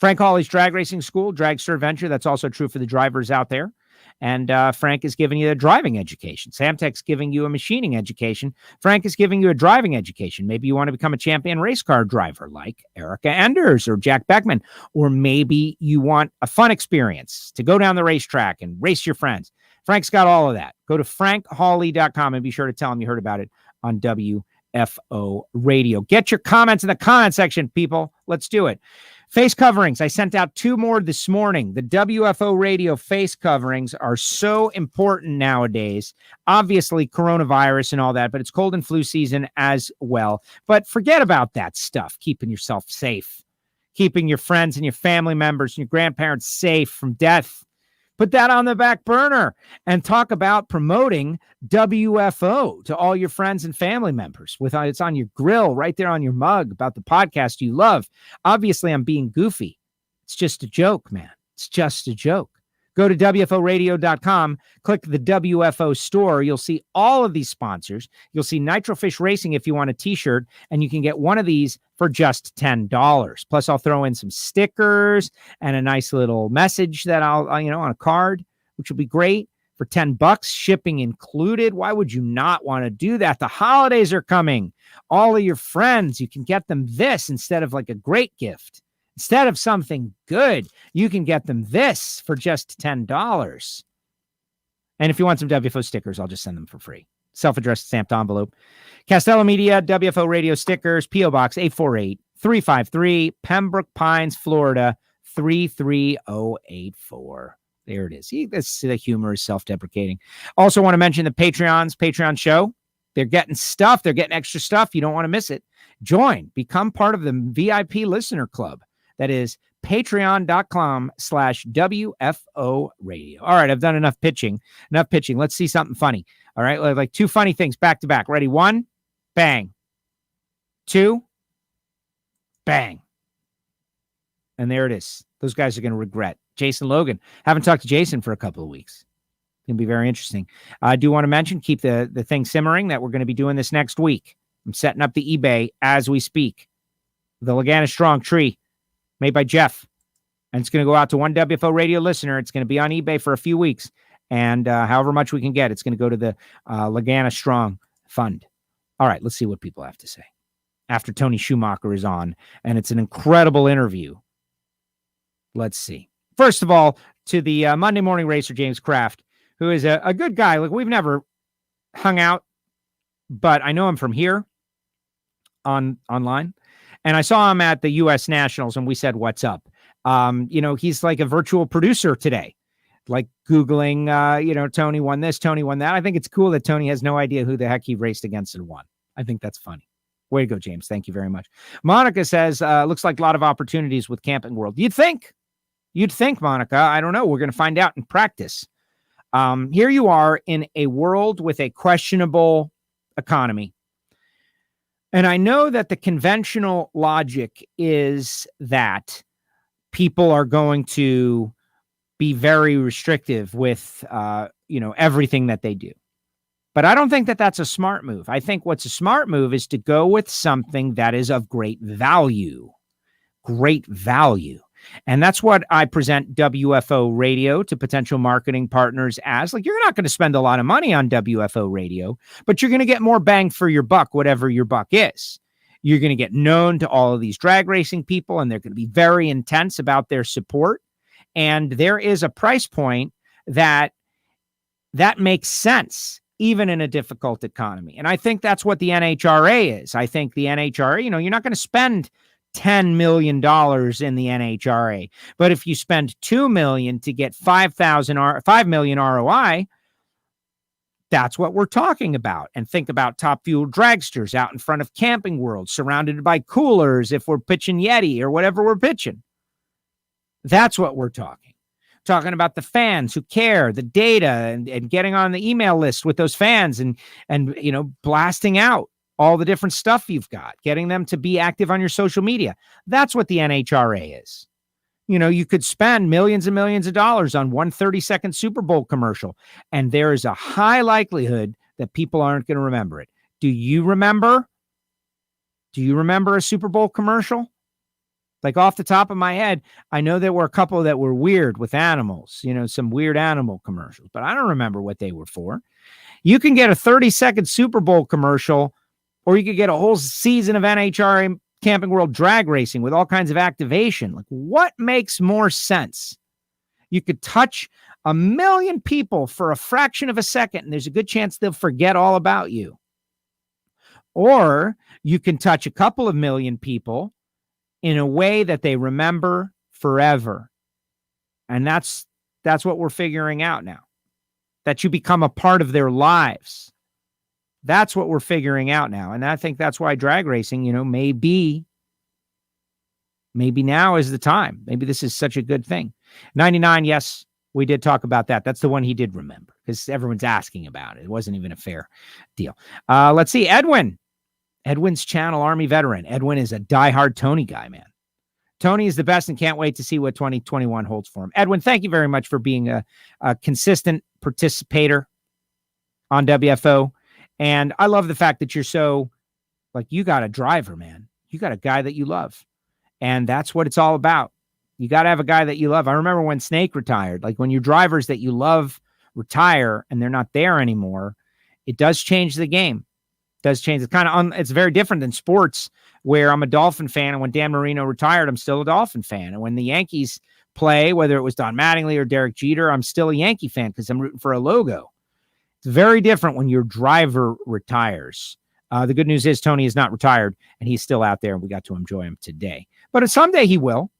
Frank Hawley's Drag Racing School, Dragster Adventure. That's also true for the drivers out there. And Frank is giving you a driving education. Samtech's giving you a machining education. Frank is giving you a driving education. Maybe you want to become a champion race car driver like Erica Enders or Jack Beckman. Or maybe you want a fun experience to go down the racetrack and race your friends. Frank's got all of that. Go to frankhawley.com and be sure to tell him you heard about it on WFO Radio. Get your comments in the comment section, people. Let's do it. Face coverings. I sent out 2 more this morning. The WFO Radio face coverings are so important nowadays. Obviously, coronavirus and all that, but it's cold and flu season as well. But forget about that stuff. Keeping yourself safe. Keeping your friends and your family members and your grandparents safe from death. Put that on the back burner and talk about promoting WFO to all your friends and family members. It's on your grill, right there on your mug, about the podcast you love. Obviously, I'm being goofy. It's just a joke, man. It's just a joke. Go to WFOradio.com, click the WFO store. You'll see all of these sponsors. You'll see Nitrofish Racing if you want a t-shirt, and you can get one of these for just $10. Plus, I'll throw in some stickers and a nice little message that I'll on a card, which will be great for $10, shipping included. Why would you not want to do that? The holidays are coming. All of your friends, you can get them this instead of like a great gift. Instead of something good, you can get them this for just $10. And if you want some WFO stickers, I'll just send them for free. Self-addressed stamped envelope. Castello Media, WFO Radio stickers, P.O. Box 848-353, Pembroke Pines, Florida, 33084. There it is. See, the humor is self-deprecating. Also want to mention the Patreon show. They're getting stuff. They're getting extra stuff. You don't want to miss it. Join. Become part of the VIP listener club. That is patreon.com/WFO radio. All right, I've done enough pitching. Let's see something funny. All right, like two funny things back to back. Ready? One, bang. Two, bang. And there it is. Those guys are going to regret. Jason Logan. Haven't talked to Jason for a couple of weeks. Going to be very interesting. I do want to mention, keep the thing simmering, that we're going to be doing this next week. I'm setting up the eBay as we speak. The Lagana Strong tree, made by Jeff. And it's going to go out to one WFO radio listener. It's going to be on eBay for a few weeks. And however much we can get, it's going to go to the Lagana Strong Fund. All right, let's see what people have to say after Tony Schumacher is on. And it's an incredible interview. Let's see. First of all, to the Monday Morning Racer, James Kraft, who is a good guy. Like, we've never hung out, but I know him from here online. And I saw him at the U.S. Nationals, and we said, what's up? He's like a virtual producer today, like Googling, Tony won this, Tony won that. I think it's cool that Tony has no idea who the heck he raced against and won. I think that's funny. Way to go, James. Thank you very much. Monica says, looks like a lot of opportunities with Camping World. You'd think, Monica. I don't know. We're going to find out in practice. Here you are in a world with a questionable economy. And I know that the conventional logic is that people are going to be very restrictive with, everything that they do. But I don't think that that's a smart move. I think what's a smart move is to go with something that is of great value. And that's what I present WFO radio to potential marketing partners as. Like, you're not going to spend a lot of money on WFO radio, but you're going to get more bang for your buck, whatever your buck is. You're going to get known to all of these drag racing people, and they're going to be very intense about their support. And there is a price point that makes sense, even in a difficult economy. And I think that's what the NHRA is. I think the NHRA, you're not going to spend $10 million in the NHRA. But if you spend $2 million to get 5 million ROI, that's what we're talking about. And think about Top Fuel dragsters out in front of Camping World, surrounded by coolers if we're pitching Yeti or whatever we're pitching. That's what we're talking. Talking about the fans who care, the data, and getting on the email list with those fans and blasting out all the different stuff you've got, getting them to be active on your social media. That's what the NHRA is. You could spend millions and millions of dollars on one 30-second Super Bowl commercial, and there is a high likelihood that people aren't going to remember it. Do you remember a Super Bowl commercial? Like, off the top of my head, I know there were a couple that were weird with animals, some weird animal commercials, but I don't remember what they were for. You can get a 30-second Super Bowl commercial, or you could get a whole season of NHRA Camping World drag racing with all kinds of activation. Like, what makes more sense? You could touch 1 million people for a fraction of a second, and there's a good chance they'll forget all about you. Or you can touch a couple of million people in a way that they remember forever. And that's what we're figuring out now. That you become a part of their lives. That's what we're figuring out now. And I think that's why drag racing, maybe now is the time. Maybe this is such a good thing. 99, yes. We did talk about that. That's the one he did remember because everyone's asking about it. It wasn't even a fair deal. Let's see. Edwin's channel, Army veteran. Edwin is a diehard Tony guy, man. Tony is the best and can't wait to see what 2021 holds for him. Edwin, thank you very much for being a consistent participator on WFO. And I love the fact that you're so, like, you got a driver, man. You got a guy that you love. And that's what it's all about. You got to have a guy that you love. I remember when Snake retired, like when your drivers that you love retire and they're not there anymore, it does change the game. It does change. It's kind of, it's very different than sports where I'm a Dolphin fan. And when Dan Marino retired, I'm still a Dolphin fan. And when the Yankees play, whether it was Don Mattingly or Derek Jeter, I'm still a Yankee fan because I'm rooting for a logo. It's very different when your driver retires. The good news is Tony is not retired and he's still out there and we got to enjoy him today. But someday he will.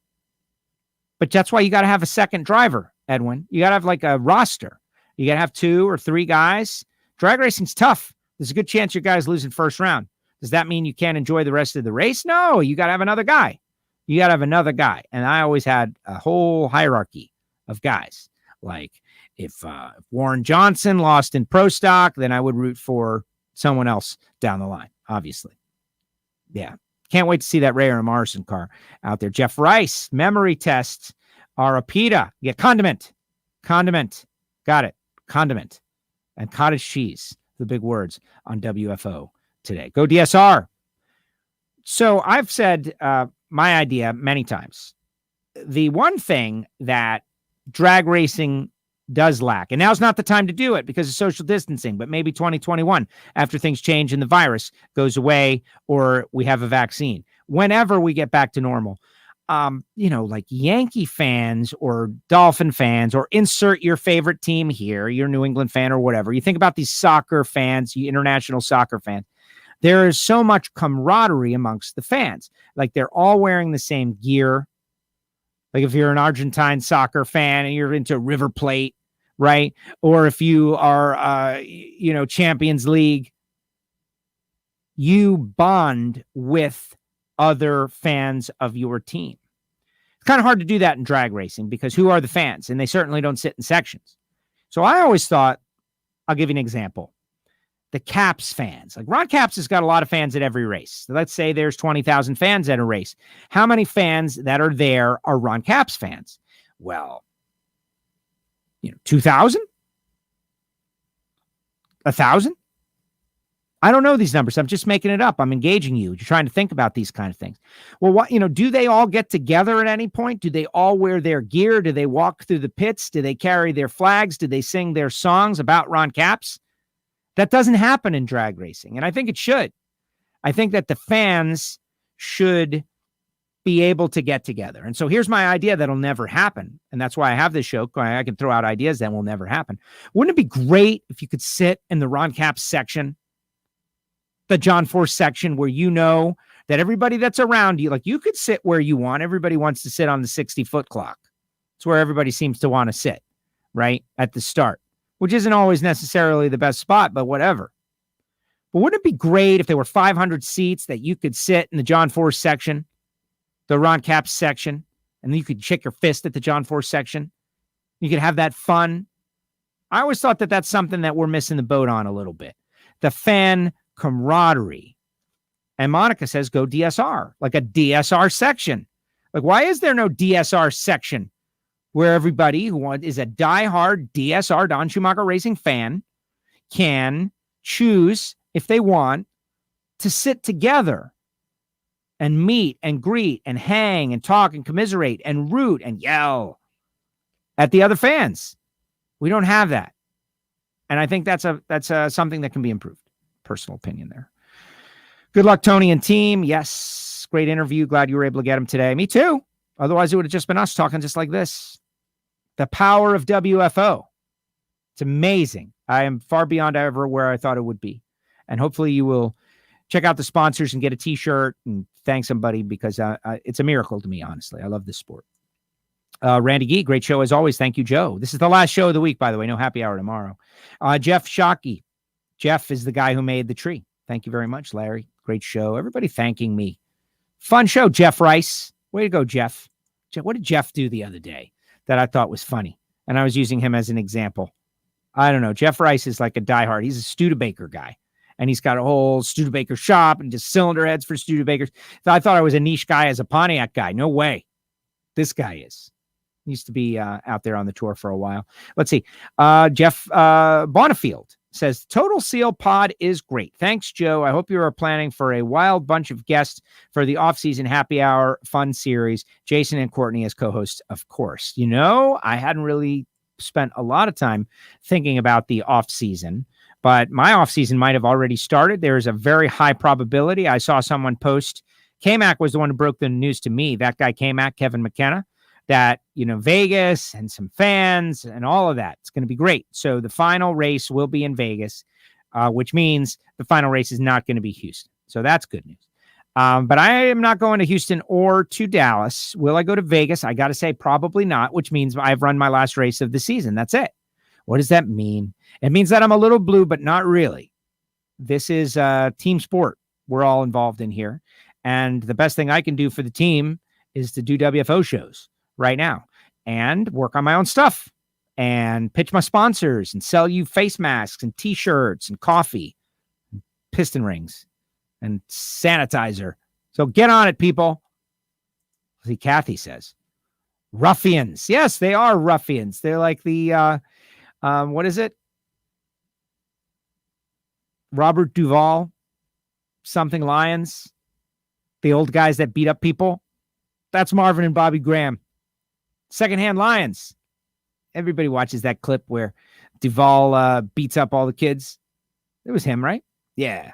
But that's why you got to have a second driver, Edwin. You got to have like a roster. You got to have 2 or 3 guys. Drag racing's tough. There's a good chance your guy's losing first round. Does that mean you can't enjoy the rest of the race? No, you got to have another guy. You got to have another guy. And I always had a whole hierarchy of guys. Like if Warren Johnson lost in pro stock, then I would root for someone else down the line, obviously. Yeah. Can't wait to see that Ray or Morrison car out there. Jeff Rice, memory tests are a pita. Yeah, condiment. Got it. Condiment. And cottage cheese, the big words on WFO today. Go DSR. So I've said my idea many times. The one thing that drag racing does lack, and now's not the time to do it because of social distancing, but maybe 2021 after things change and the virus goes away or we have a vaccine, whenever we get back to normal, like Yankee fans or Dolphin fans or insert your favorite team here, your New England fan or whatever. You think about these soccer fans, you international soccer fans, there is so much camaraderie amongst the fans. Like they're all wearing the same gear. Like if you're an Argentine soccer fan and you're into River Plate, right? Or if you are, Champions League, you bond with other fans of your team. It's kind of hard to do that in drag racing because who are the fans? And they certainly don't sit in sections. So I always thought, I'll give you an example. The Caps fans, like Ron Capps has got a lot of fans at every race. So let's say there's 20,000 fans at a race. How many fans that are there are Ron Capps fans? Well, 2,000? 1,000? I don't know these numbers. I'm just making it up. I'm engaging you. You're trying to think about these kind of things. Well, do they all get together at any point? Do they all wear their gear? Do they walk through the pits? Do they carry their flags? Do they sing their songs about Ron Capps? That doesn't happen in drag racing, and I think it should. I think that the fans should be able to get together. And so here's my idea that'll never happen, and that's why I have this show. I can throw out ideas that will never happen. Wouldn't it be great if you could sit in the Ron Capps section, the John Force section, where that everybody that's around you, like you could sit where you want. Everybody wants to sit on the 60-foot clock. It's where everybody seems to want to sit, right, at the start, which isn't always necessarily the best spot, but whatever. But wouldn't it be great if there were 500 seats that you could sit in the John Force section, the Ron Capps section, and then you could shake your fist at the John Force section? You could have that fun. I always thought that that's something that we're missing the boat on a little bit. The fan camaraderie. And Monica says, go DSR, like a DSR section. Like, why is there no DSR section where everybody who is a diehard DSR, Don Schumacher Racing fan, can choose, if they want, to sit together and meet and greet and hang and talk and commiserate and root and yell at the other fans? We don't have that. And I think that's something that can be improved. Personal opinion there. Good luck, Tony and team. Yes, great interview. Glad you were able to get him today. Me too. Otherwise, it would have just been us talking just like this. The power of WFO. It's amazing. I am far beyond ever where I thought it would be. And hopefully you will check out the sponsors and get a t-shirt and thank somebody because it's a miracle to me, honestly. I love this sport. Randy Gee, great show as always. Thank you, Joe. This is the last show of the week, by the way. No happy hour tomorrow. Jeff Shockey. Jeff is the guy who made the tree. Thank you very much, Larry. Great show. Everybody thanking me. Fun show, Jeff Rice. Way to go, Jeff. What did Jeff do the other day that I thought was funny? And I was using him as an example. I don't know. Jeff Rice is like a diehard. He's a Studebaker guy. And he's got a whole Studebaker shop and just cylinder heads for Studebakers. I thought I was a niche guy as a Pontiac guy. No way. This guy is. Used to be out there on the tour for a while. Let's see. Jeff Bonifield says, Total Seal Pod is great. Thanks, Joe. I hope you are planning for a wild bunch of guests for the off-season happy hour fun series. Jason and Courtney as co-hosts, of course. You know, I hadn't really spent a lot of time thinking about the off-season, but my off-season might have already started. There is a very high probability. I saw someone post, K-Mac was the one who broke the news to me. That guy K-Mac, Kevin McKenna, that, you know, Vegas and some fans and all of that. It's going to be great. So the final race will be in Vegas, which means the final race is not going to be Houston. So that's good news. But I am not going to Houston or to Dallas. Will I go to Vegas? I got to say probably not, which means I've run my last race of the season. That's it. What does that mean? It means that I'm a little blue, but not really. This is a team sport. We're all involved in here. And the best thing I can do for the team is to do WFO shows right now and work on my own stuff and pitch my sponsors and sell you face masks and t-shirts and coffee, and piston rings and sanitizer. So get on it, people. See, Kathy says, ruffians. Yes, they are ruffians. They're like the, what is it? Robert Duvall, something Lions, the old guys that beat up people. That's Marvin and Bobby Graham. Secondhand Lions. Everybody watches that clip where Duvall beats up all the kids. It was him, right? Yeah.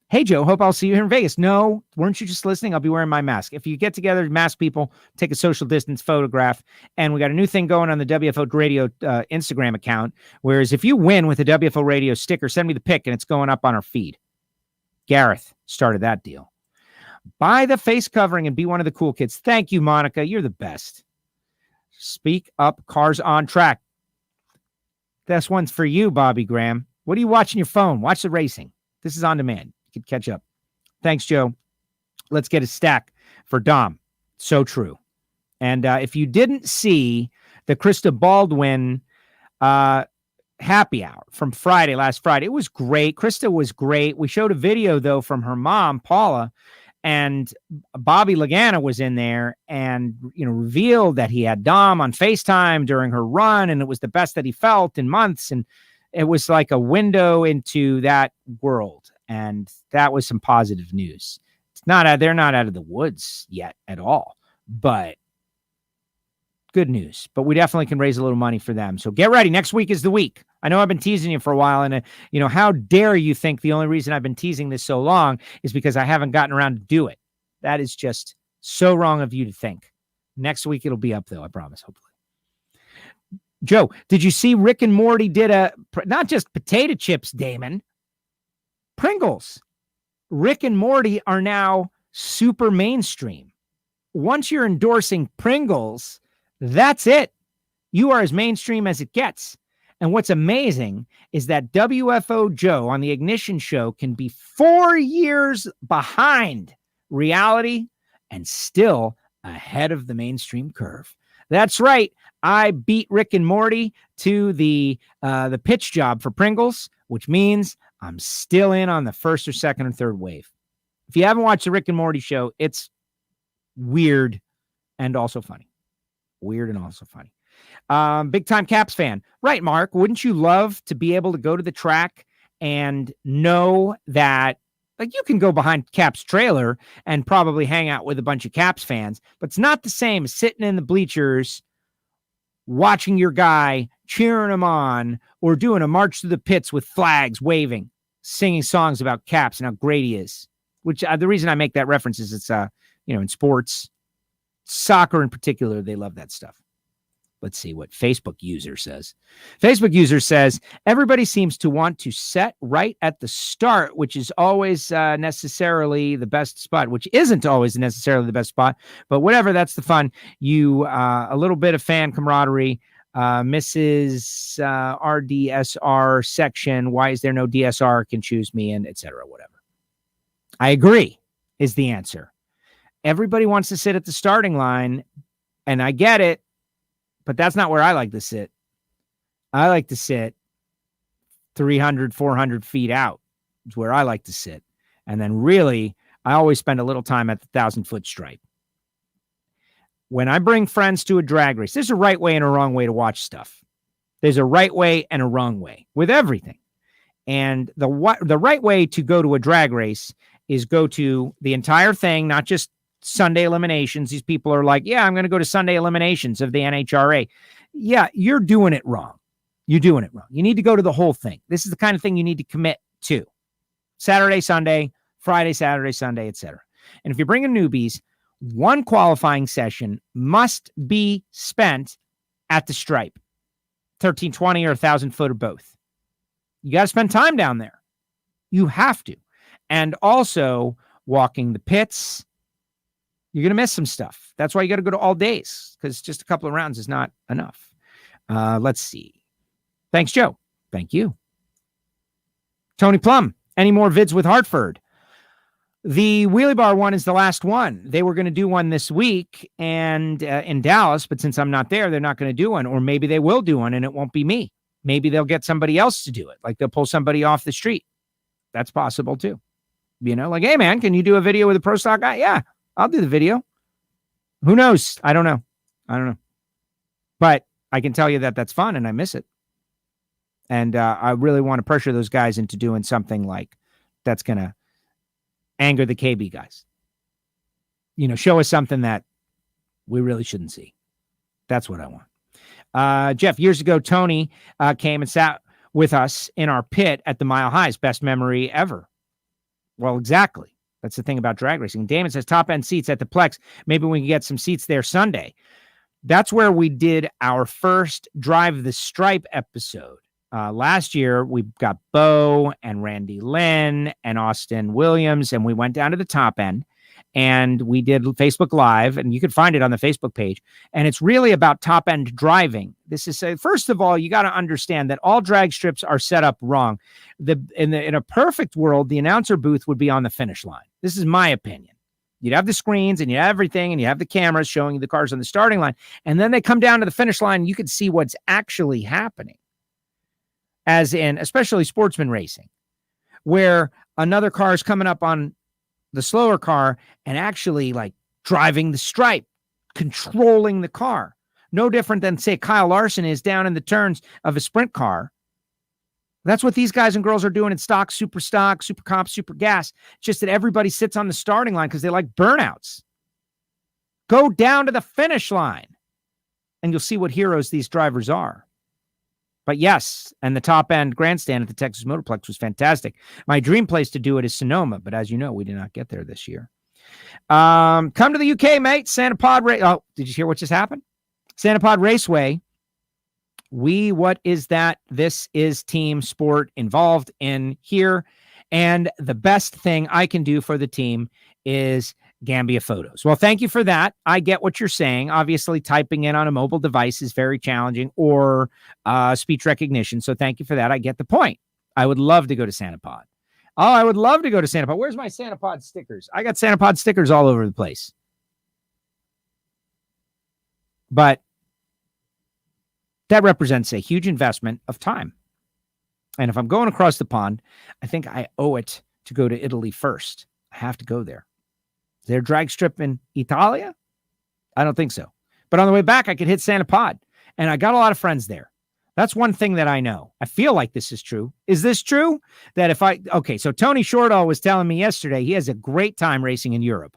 Hey, Joe, hope I'll see you here in Vegas. No, weren't you just listening? I'll be wearing my mask. If you get together, mask people, take a social distance photograph. And we got a new thing going on the WFO Radio Instagram account. Whereas if you win with a WFO Radio sticker, send me the pic and it's going up on our feed. Gareth started that deal. Buy the face covering and be one of the cool kids. Thank you, Monica. You're the best. Speak up, Cars on Track. This one's for you, Bobby Graham. What are you watching your phone? Watch the racing. This is on demand. You can catch up. Thanks, Joe. Let's get a stack for Dom. So true. And if you didn't see the Krista Baldwin happy hour from last Friday, it was great. Krista was great. We showed a video, though, from her mom, Paula, and Bobby Lagana was in there and, you know, revealed that he had Dom on FaceTime during her run, and it was the best that he felt in months. And it was like a window into that world. And that was some positive news. They're not out of the woods yet at all, but good news. But we definitely can raise a little money for them. So get ready. Next week is the week. I know I've been teasing you for a while, and you know, how dare you think the only reason I've been teasing this so long is because I haven't gotten around to do it. That is just so wrong of you to think. Next week it'll be up, though, I promise, hopefully. Joe, did you see Rick and Morty did not just potato chips, Damon, Pringles? Rick and Morty are now super mainstream. Once you're endorsing Pringles, that's it. You are as mainstream as it gets. And what's amazing is that WFO Joe on the Ignition Show can be 4 years behind reality and still ahead of the mainstream curve. That's right. I beat Rick and Morty to the pitch job for Pringles, which means I'm still in on the first or second or third wave. If you haven't watched the Rick and Morty show, it's weird and also funny. Weird and also funny. Big time Caps fan. Right, Mark. Wouldn't you love to be able to go to the track and know that, like, you can go behind Caps trailer and probably hang out with a bunch of Caps fans, but it's not the same as sitting in the bleachers watching your guy, cheering him on, or doing a march through the pits with flags waving, singing songs about Caps and how great he is. Which the reason I make that reference is it's in sports, soccer in particular, they love that stuff. Let's see what Facebook user says. Facebook user says, everybody seems to want to set right at the start, which is always necessarily the best spot, which isn't always necessarily the best spot, but whatever, that's the fun. A little bit of fan camaraderie, Mrs. RDSR section, why is there no DSR, can choose me, and etc. Whatever. I agree is the answer. Everybody wants to sit at the starting line, and I get it. But that's not where I like to sit. I like to sit 300, 400 feet out is where I like to sit. And then really, I always spend a little time at the 1,000-foot stripe. When I bring friends to a drag race, there's a right way and a wrong way to watch stuff. There's a right way and a wrong way with everything. And the right way to go to a drag race is go to the entire thing, not just Sunday eliminations. These people are like, yeah, I'm going to go to Sunday eliminations of the NHRA. Yeah, you're doing it wrong. You're doing it wrong. You need to go to the whole thing. This is the kind of thing you need to commit to. Saturday, Sunday, Friday, Saturday, Sunday, etc. And if you're bringing newbies, one qualifying session must be spent at the stripe, 1320 or 1,000 foot or both. You got to spend time down there. You have to. And also walking the pits. You're going to miss some stuff. That's why you got to go to all days, because just a couple of rounds is not enough. Let's see. Thanks, Joe. Thank you. Tony Plum. Any more vids with Hartford? The wheelie bar one is the last one. They were going to do one this week and in Dallas, but since I'm not there, they're not going to do one. Or maybe they will do one and it won't be me. Maybe they'll get somebody else to do it. Like they'll pull somebody off the street. That's possible too. You know, like, hey man, can you do a video with a pro stock guy? Yeah, I'll do the video. Who knows? I don't know. But I can tell you that that's fun and I miss it. And I really want to pressure those guys into doing something like that's going to anger the KB guys. You know, show us something that we really shouldn't see. That's what I want. Jeff, years ago, Tony came and sat with us in our pit at the Mile Highs. Best memory ever. Well, exactly. That's the thing about drag racing. Damon says top end seats at the Plex. Maybe we can get some seats there Sunday. That's where we did our first Drive the Stripe episode. Last year, we got Bo and Randy Lynn and Austin Williams, and we went down to the top end and we did Facebook Live, and you can find it on the Facebook page. And it's really about top end driving. This is first of all, you got to understand that all drag strips are set up wrong. In a perfect world, the announcer booth would be on the finish line. This is my opinion. You'd have the screens and you have everything and you have the cameras showing you the cars on the starting line. And then they come down to the finish line and you can see what's actually happening. As in, especially sportsman racing, where another car is coming up on the slower car and actually like driving the stripe, controlling the car. No different than, say, Kyle Larson is down in the turns of a sprint car. That's what these guys and girls are doing in stock, super comp, super gas. Just that everybody sits on the starting line because they like burnouts. Go down to the finish line and you'll see what heroes these drivers are. But yes, and the top end grandstand at the Texas Motorplex was fantastic. My dream place to do it is Sonoma, but as you know, we did not get there this year. Come to the UK, mate. Santa Pod. Oh, did you hear what just happened? Santa Pod Raceway. What is that? This is team sport involved in here. And the best thing I can do for the team is Gambia Photos. Well, thank you for that. I get what you're saying. Obviously, typing in on a mobile device is very challenging, or speech recognition. So thank you for that. I get the point. I would love to go to Santa Pod. Oh, I would love to go to Santa Pod. Where's my Santa Pod stickers? I got Santa Pod stickers all over the place. But that represents a huge investment of time. And if I'm going across the pond, I think I owe it to go to Italy first. I have to go there. Is there a drag strip in Italia? I don't think so. But on the way back, I could hit Santa Pod. And I got a lot of friends there. That's one thing that I know. I feel like this is true. Is this true? That so Tony Shortall was telling me yesterday he has a great time racing in Europe.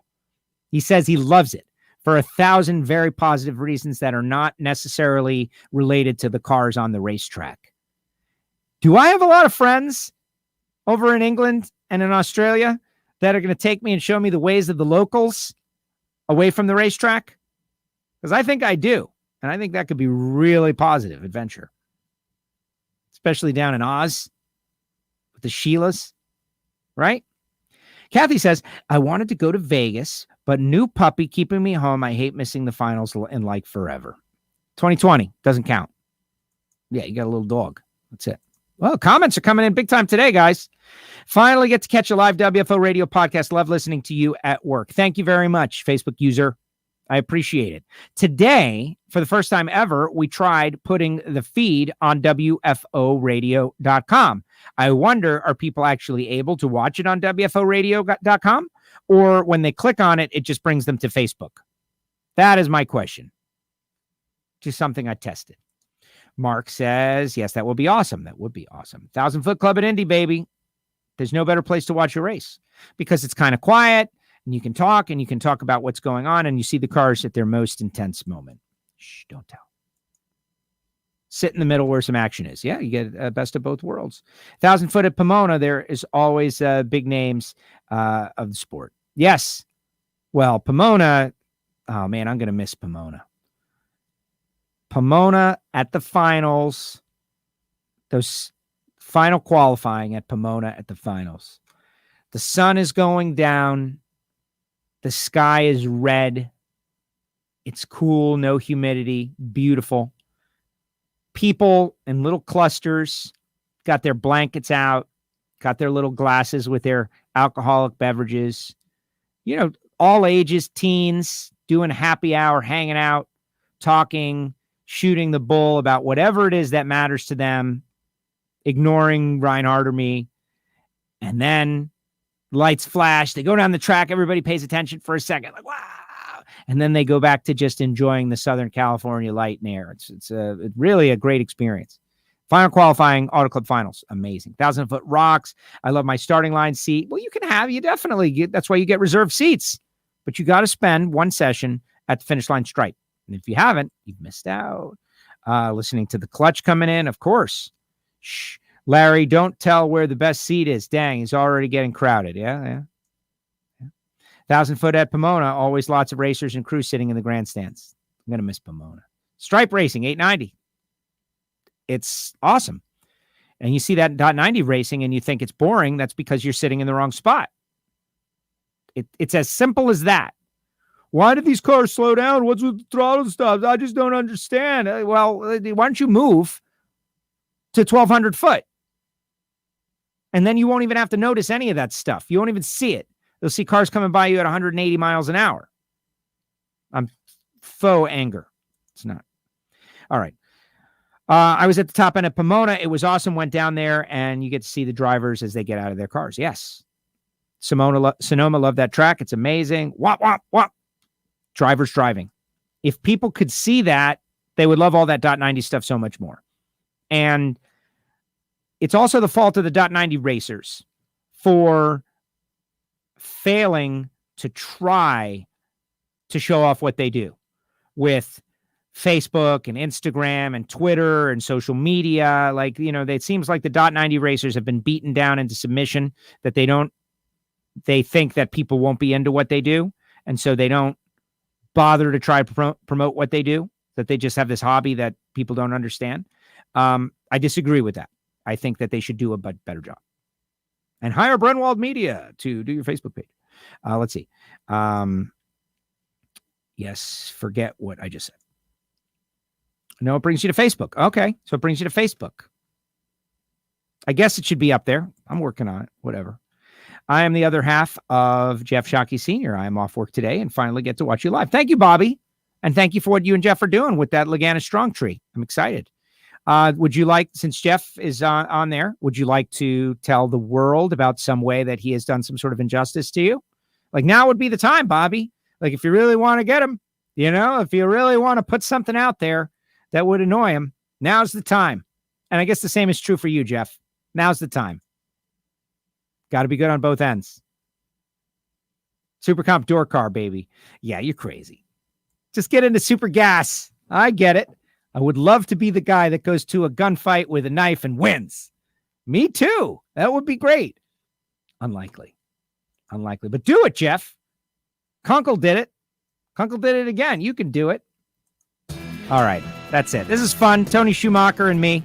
He says he loves it for 1,000 very positive reasons that are not necessarily related to the cars on the racetrack. Do I have a lot of friends over in England and in Australia that are going to take me and show me the ways of the locals away from the racetrack? Because I think I do. And I think that could be really positive adventure. Especially down in Oz with the Sheilas, right? Kathy says, I wanted to go to Vegas, but new puppy keeping me home. I hate missing the finals in like forever. 2020 doesn't count. Yeah, you got a little dog. That's it. Well, comments are coming in big time today, guys. Finally get to catch a live WFO radio podcast. Love listening to you at work. Thank you very much, Facebook user. I appreciate it. Today, for the first time ever, we tried putting the feed on WFOradio.com. I wonder, are people actually able to watch it on WFOradio.com? Or when they click on it, it just brings them to Facebook? That is my question. Just something I tested. Mark says, yes, that would be awesome. That would be awesome. 1,000-foot club at Indy, baby. There's no better place to watch a race because it's kind of quiet. And you can talk about what's going on, and you see the cars at their most intense moment. Shh, don't tell. Sit in the middle where some action is. Yeah, you get best of both worlds. 1,000-foot at Pomona, there is always big names of the sport. Yes. Well, Pomona, oh, man, I'm going to miss Pomona. Pomona at the finals, those final qualifying at Pomona at the finals. The sun is going down. The sky is red. It's cool, no humidity, beautiful. People in little clusters got their blankets out, got their little glasses with their alcoholic beverages. You know, all ages, teens, doing happy hour, hanging out, talking, shooting the bull about whatever it is that matters to them, ignoring Reinhardt or me. And then lights flash. They go down the track. Everybody pays attention for a second. Like, wow. And then they go back to just enjoying the Southern California light and air. It's really a great experience. Final qualifying, Auto Club Finals. Amazing. 1,000-foot rocks. I love my starting line seat. Well, you definitely get, that's why you get reserved seats. But you got to spend one session at the finish line stripe. And if you haven't, you've missed out. Listening to the clutch coming in, of course. Shh. Larry, don't tell where the best seat is. Dang, he's already getting crowded. Yeah. 1,000-foot at Pomona. Always lots of racers and crews sitting in the grandstands. I'm going to miss Pomona. Stripe Racing, 890. It's awesome. And you see that .90 racing and you think it's boring. That's because you're sitting in the wrong spot. It's as simple as that. Why did these cars slow down? What's with the throttle stops? I just don't understand. Well, why don't you move to 1,200 foot? And then you won't even have to notice any of that stuff. You won't even see it. You'll see cars coming by you at 180 miles an hour. I'm faux anger. It's not. All right. I was at the top end of Pomona. It was awesome. Went down there, and you get to see the drivers as they get out of their cars. Yes. Sonoma loved that track. It's amazing. Wop, wop, wop. Drivers driving. If people could see that, they would love all that .90 stuff so much more. And it's also the fault of the .90 racers for failing to try to show off what they do with Facebook and Instagram and Twitter and social media. Like, you know, it seems like the .90 racers have been beaten down into submission, that they think that people won't be into what they do. And so they don't bother to try to promote what they do, that they just have this hobby that people don't understand. I disagree with that. I think that they should do a better job. And hire Brenwald Media to do your Facebook page. Let's see. Yes, forget what I just said. No, it brings you to Facebook. Okay, so it brings you to Facebook. I guess it should be up there. I'm working on it. Whatever. I am the other half of Jeff Shockey Sr. I am off work today and finally get to watch you live. Thank you, Bobby. And thank you for what you and Jeff are doing with that Lagana Strong Tree. I'm excited. Would you like, since Jeff is on there, would you like to tell the world about some way that he has done some sort of injustice to you? Like, now would be the time, Bobby. Like, if you really want to get him, you know, if you really want to put something out there that would annoy him, now's the time. And I guess the same is true for you, Jeff. Now's the time. Got to be good on both ends. Super Comp door car, baby. Yeah, you're crazy. Just get into super gas. I get it. I would love to be the guy that goes to a gunfight with a knife and wins. Me too. That would be great. Unlikely. But do it, Jeff. Kunkel did it. Kunkel did it again. You can do it. All right. That's it. This is fun. Tony Schumacher and me.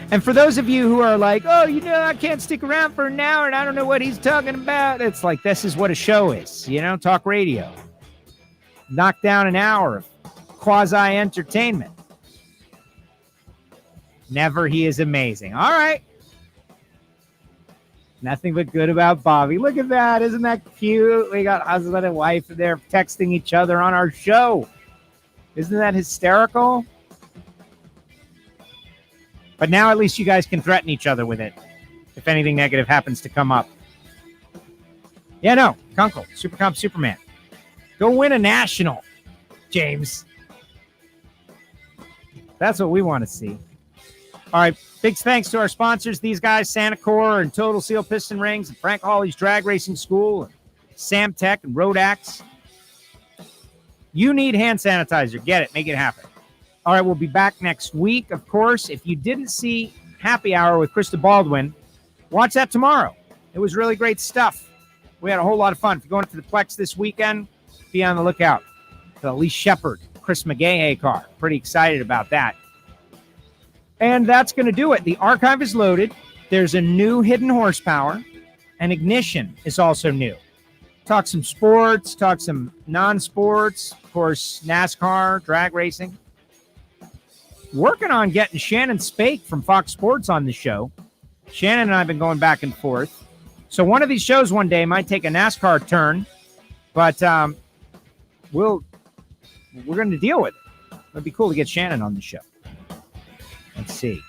And for those of you who are like, oh, you know, I can't stick around for an hour and I don't know what he's talking about. It's like, this is what a show is, you know, talk radio. Knock down an hour of quasi-entertainment. Never. He is amazing. All right. Nothing but good about Bobby. Look at that. Isn't that cute? We got husband and wife and they're texting each other on our show. Isn't that hysterical? But now at least you guys can threaten each other with it if anything negative happens to come up. Yeah, no. Kunkel, Supercomp Superman. Go win a national, James. That's what we want to see. All right. Big thanks to our sponsors, these guys, Santacor and Total Seal Piston Rings, and Frank Hawley's Drag Racing School, and Sam Tech and Rodax. You need hand sanitizer. Get it. Make it happen. All right. We'll be back next week. Of course, if you didn't see Happy Hour with Krista Baldwin, watch that tomorrow. It was really great stuff. We had a whole lot of fun. If you're going to the Plex this weekend, be on the lookout for the Lee Shepard, Chris McGahey car. Pretty excited about that. And that's going to do it. The archive is loaded. There's a new hidden horsepower, and ignition is also new. Talk some sports, talk some non-sports, of course, NASCAR, drag racing. Working on getting Shannon Spake from Fox Sports on the show. Shannon and I have been going back and forth. So one of these shows one day might take a NASCAR turn, but we're going to deal with it. It'd be cool to get Shannon on the show. Let's see.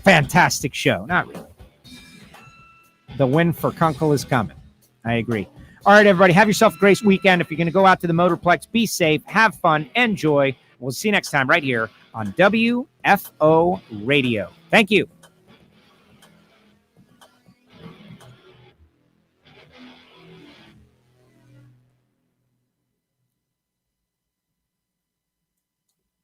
Fantastic show. Not really. The win for Kunkel is coming. I agree. All right, everybody. Have yourself a great weekend. If you're going to go out to the Motorplex, be safe, have fun, enjoy. We'll see you next time right here on WFO Radio. Thank you.